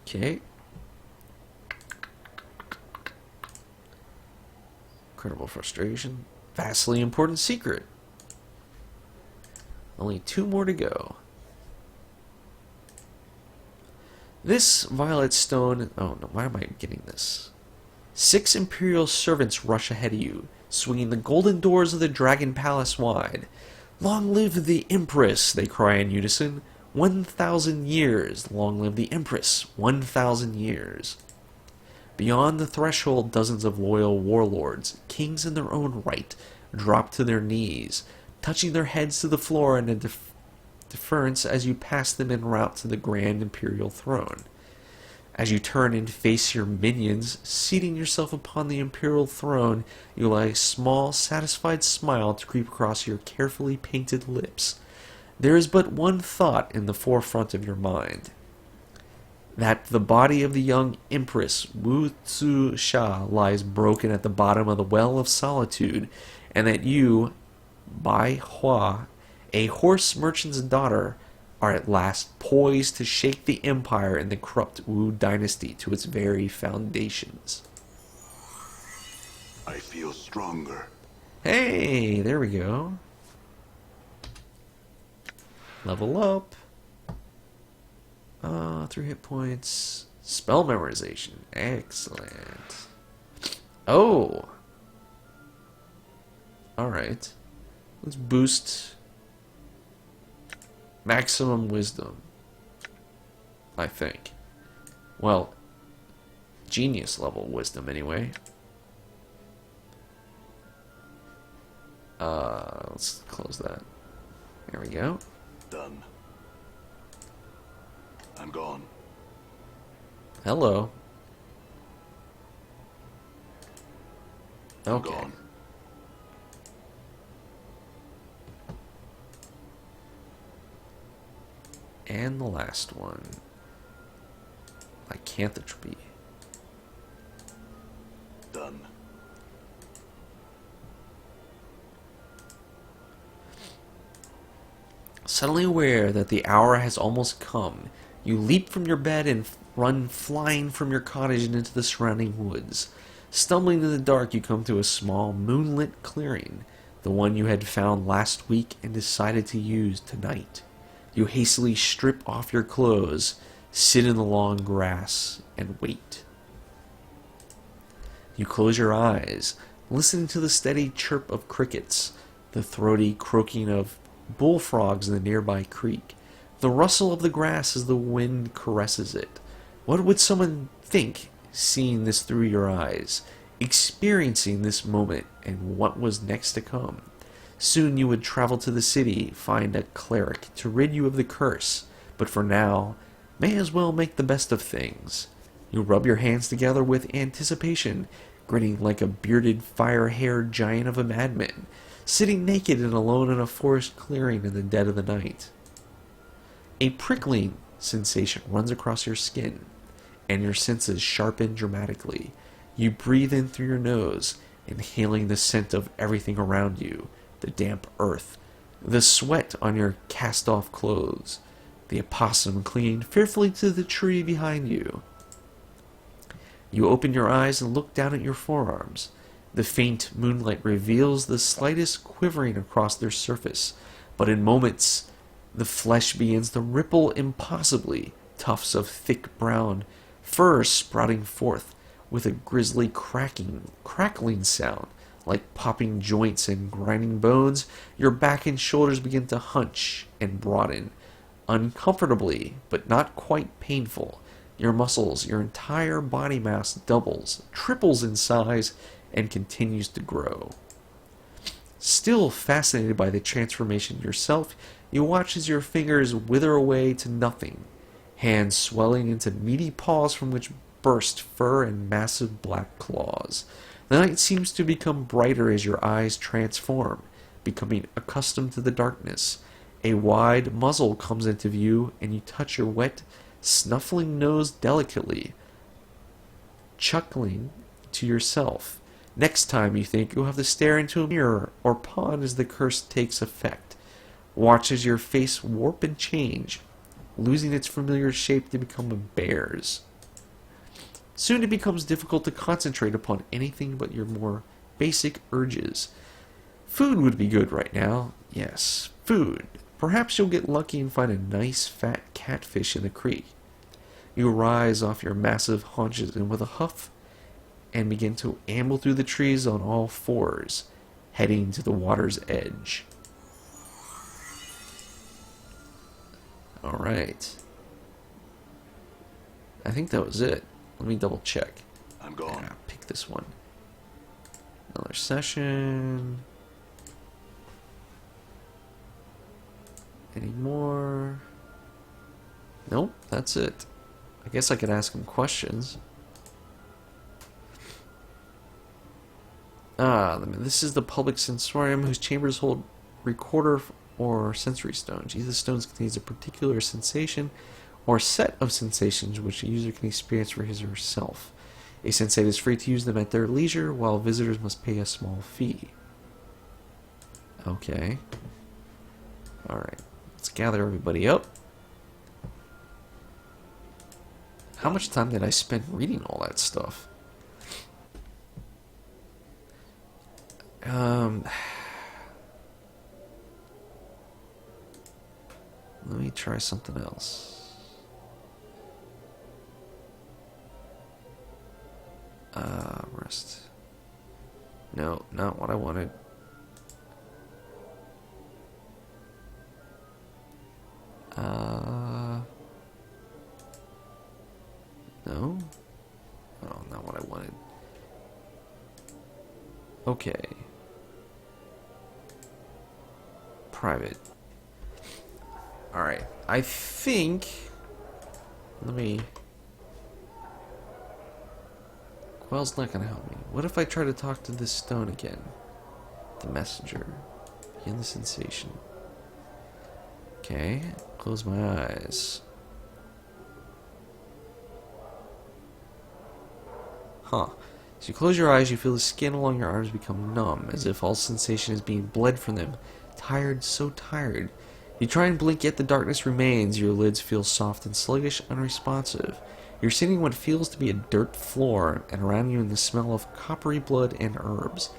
A: Okay. Incredible frustration. Vastly important secret. Only 2 more to go. This violet stone... Oh, no, why am I getting this? 6 Imperial servants rush ahead of you, swinging the golden doors of the Dragon Palace wide. Long live the Empress, they cry in unison. 1,000 years. Long live the Empress. 1,000 years. Beyond the threshold, dozens of loyal warlords, kings in their own right, drop to their knees, touching their heads to the floor in a deference as you pass them en route to the Grand Imperial throne. As you turn and face your minions, seating yourself upon the Imperial throne, you allow a small, satisfied smile to creep across your carefully painted lips. There is but one thought in the forefront of your mind. That the body of the young Empress Wu Tzu Sha lies broken at the bottom of the Well of Solitude, and that you, Bai Hua, a horse merchant's daughter, are at last poised to shake the empire in the corrupt Wu dynasty to its very foundations.
C: I feel stronger.
A: Hey, there we go. Level up. 3 hit points. Spell memorization. Excellent. Oh! Alright. Let's boost maximum wisdom. I think. Well, genius level wisdom anyway. Let's close that. There we go.
C: Done. I'm gone.
A: Hello.
C: I'm
A: Okay.
C: gone.
A: And the last one. Lycanthropy.
C: Done.
A: Suddenly aware that the hour has almost come, you leap from your bed and run flying from your cottage and into the surrounding woods. Stumbling in the dark, you come to a small, moonlit clearing, the one you had found last week and decided to use tonight. You hastily strip off your clothes, sit in the long grass, and wait. You close your eyes, listening to the steady chirp of crickets, the throaty croaking of bullfrogs in the nearby creek, the rustle of the grass as the wind caresses it. What would someone think, seeing this through your eyes, experiencing this moment and what was next to come? Soon you would travel to the city, find a cleric to rid you of the curse, but for now, may as well make the best of things. You rub your hands together with anticipation, grinning like a bearded, fire-haired giant of a madman, sitting naked and alone in a forest clearing in the dead of the night. A prickling sensation runs across your skin, and your senses sharpen dramatically. You breathe in through your nose, inhaling the scent of everything around you, the damp earth, the sweat on your cast-off clothes, the opossum clinging fearfully to the tree behind you. You open your eyes and look down at your forearms. The faint moonlight reveals the slightest quivering across their surface, but in moments the flesh begins to ripple impossibly, tufts of thick brown fur sprouting forth with a grisly crackling sound, like popping joints and grinding bones. Your back and shoulders begin to hunch and broaden, uncomfortably, but not quite painful. Your muscles, your entire body mass doubles, triples in size, and continues to grow. Still fascinated by the transformation yourself, you watch as your fingers wither away to nothing, hands swelling into meaty paws from which burst fur and massive black claws. The night seems to become brighter as your eyes transform, becoming accustomed to the darkness. A wide muzzle comes into view, and you touch your wet, snuffling nose delicately, chuckling to yourself. Next time you think you'll have to stare into a mirror or pawn as the curse takes effect. Watch as your face warp and change, losing its familiar shape to become a bear's. Soon it becomes difficult to concentrate upon anything but your more basic urges. Food would be good right now. Yes, food. Perhaps you'll get lucky and find a nice fat catfish in the creek. You rise off your massive haunches and with a huff and begin to amble through the trees on all fours, heading to the water's edge. Alright. I think that was it. Let me double check.
C: I'm gone.
A: Yeah, pick this one. Another session. Any more? Nope, that's it. I guess I could ask him questions. This is the public sensorium whose chambers hold recorder or sensory stones. Each of the stones contains a particular sensation or set of sensations which a user can experience for his or herself. A sensate is free to use them at their leisure, while visitors must pay a small fee. Okay. Alright. Let's gather everybody up. How much time did I spend reading all that stuff? Let me try something else. Rest. No, not what I wanted. No? Oh, not what I wanted. Okay. Private. Alright, I think... Let me... Quell's not gonna help me. What if I try to talk to this stone again? The messenger. Begin the sensation. Okay, close my eyes. Huh. As you close your eyes, you feel the skin along your arms become numb, as if all sensation is being bled from them. Tired, so tired. You try and blink, yet the darkness remains. Your lids feel soft and sluggish, unresponsive. You're sitting on what feels to be a dirt floor, and around you is the smell of coppery blood and herbs.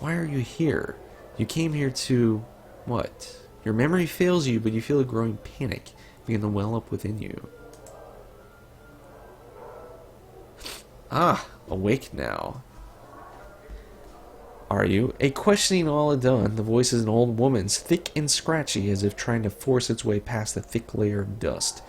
A: Why are you here? You came here to... what? Your memory fails you, but you feel a growing panic begin to well up within you. Ah, awake now. Are you? A questioning all done, the voice is an old woman's, thick and scratchy, as if trying to force its way past a thick layer of dust.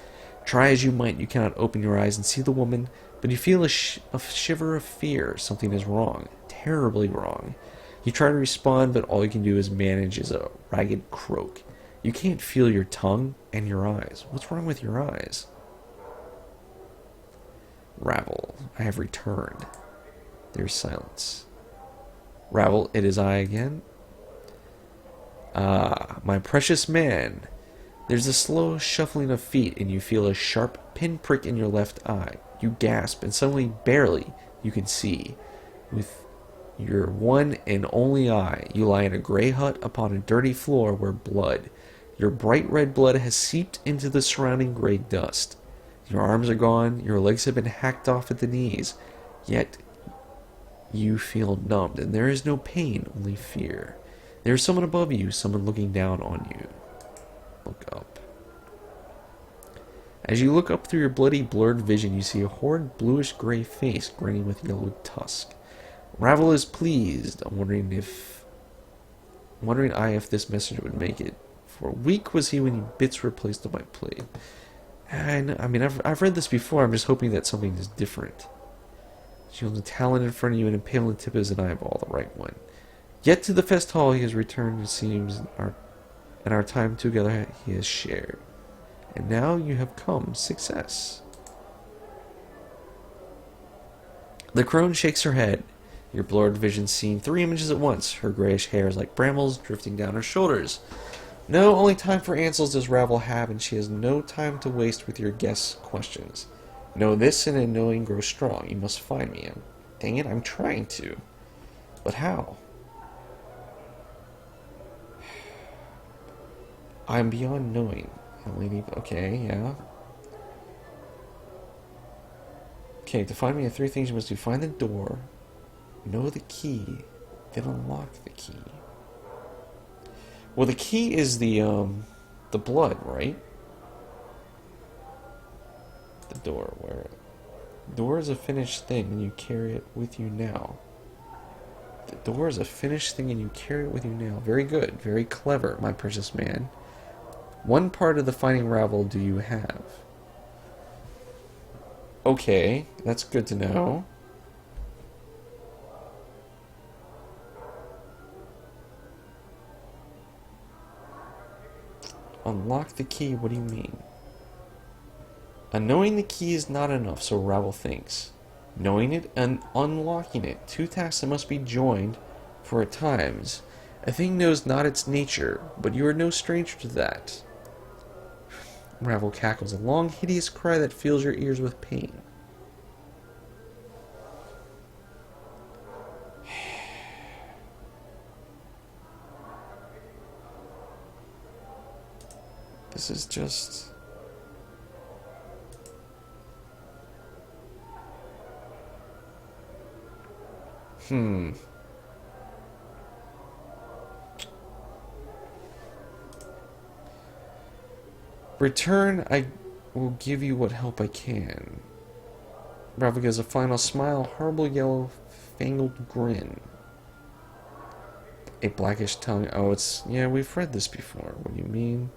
A: Try as you might, you cannot open your eyes and see the woman, but you feel a shiver of fear. Something is wrong. Terribly wrong. You try to respond, but all you can do is manage is a ragged croak. You can't feel your tongue and your eyes. What's wrong with your eyes? Ravel, I have returned. There's silence. Ravel, it is I again. Ah, my precious man. There's a slow shuffling of feet, and you feel a sharp pinprick in your left eye. You gasp, and suddenly, barely, you can see. With your one and only eye, you lie in a gray hut upon a dirty floor where blood, your bright red blood, has seeped into the surrounding gray dust. Your arms are gone, your legs have been hacked off at the knees, yet you feel numbed, and there is no pain, only fear. There is someone above you, someone looking down on you. Look up. As you look up through your bloody, blurred vision, you see a horrid bluish-gray face grinning with yellow tusk. Ravel is pleased. I'm wondering if this message would make it. For weak was he when bits were placed on my plate. And I mean, I've read this before. I'm just hoping that something is different. She holds a talon in front of you and impaled the tip of an eyeball, the right one. Yet to the fest hall he has returned, it seems, and our time together he has shared. And now you have come, success. The crone shakes her head. Your blurred vision seeing 3 images at once. Her grayish hair is like brambles drifting down her shoulders. No, only time for answers does Ravel have, and she has no time to waste with your guess questions. Know this, and in knowing grow strong. You must find me. Dang it, I'm trying to. But how? I'm beyond knowing. Okay, yeah. Okay, to find me the 3 things you must do. Find the door, know the key, then unlock the key. Well, the key is the blood, right? The door, where... Door is a finished thing, and you carry it with you now. The door is a finished thing, and you carry it with you now. Very good. Very clever, my precious man. One part of the finding Ravel do you have? Okay, that's good to know. Unlock the key, what do you mean? Knowing the key is not enough, so Ravel thinks. Knowing it and unlocking it, 2 tasks that must be joined, for at times. A thing knows not its nature, but you are no stranger to that. Ravel cackles, a long, hideous cry that fills your ears with pain. This is just... Return, I will give you what help I can. Ravel gives a final smile, horrible yellow, fangled grin. A blackish tongue. Oh, it's... Yeah, we've read this before. What do you mean?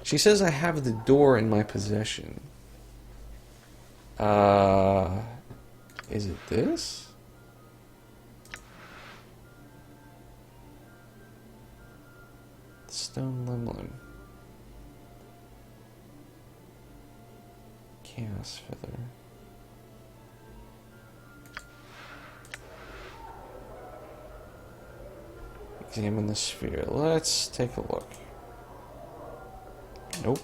A: She says I have the door in my possession. Is it this? Stone Limlin. Chaos Feather. Examine the sphere. Let's take a look. Nope.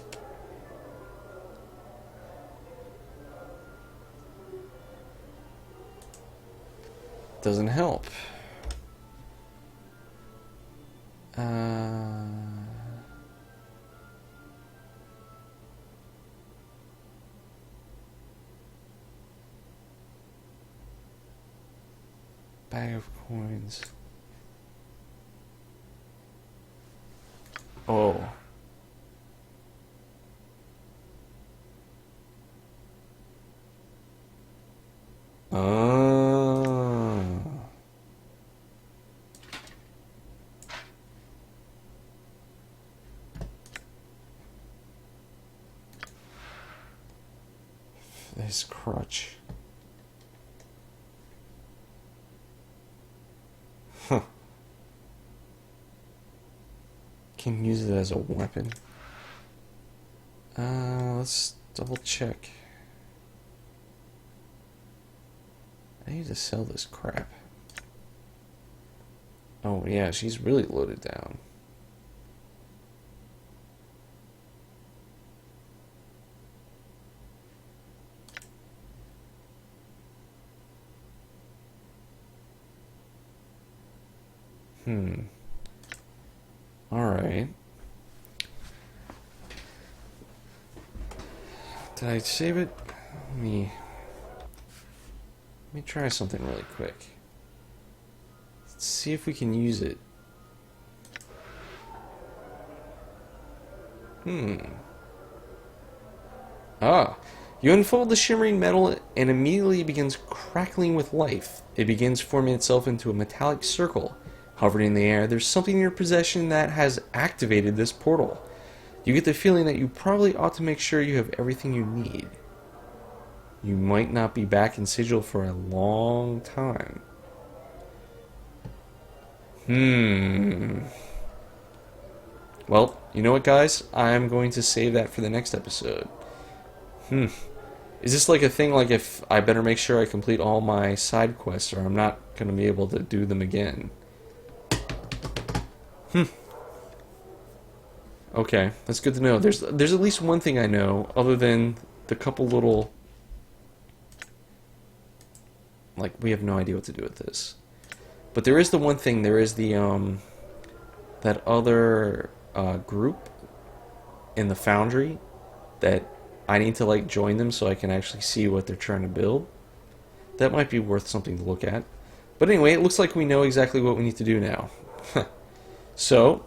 A: Doesn't help. Bag of coins. Oh. This crutch. Huh. Can use it as a weapon. Let's double check. I need to sell this crap. Oh yeah, she's really loaded down. Alright. Did I save it? Let me try something really quick. Let's see if we can use it. You unfold the shimmering metal and immediately it begins crackling with life. It begins forming itself into a metallic circle. Hovering in the air, there's something in your possession that has activated this portal. You get the feeling that you probably ought to make sure you have everything you need. You might not be back in Sigil for a long time. Well, you know what, guys? I'm going to save that for the next episode. Is this like a thing like if I better make sure I complete all my side quests or I'm not going to be able to do them again? Okay, that's good to know. There's at least one thing I know, other than the couple little... Like, we have no idea what to do with this. But there is the one thing. There is the that other group in the Foundry that I need to like join them so I can actually see what they're trying to build. That might be worth something to look at. But anyway, it looks like we know exactly what we need to do now. So,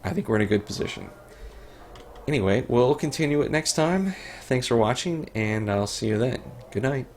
A: I think we're in a good position. Anyway, we'll continue it next time. Thanks for watching, and I'll see you then. Good night.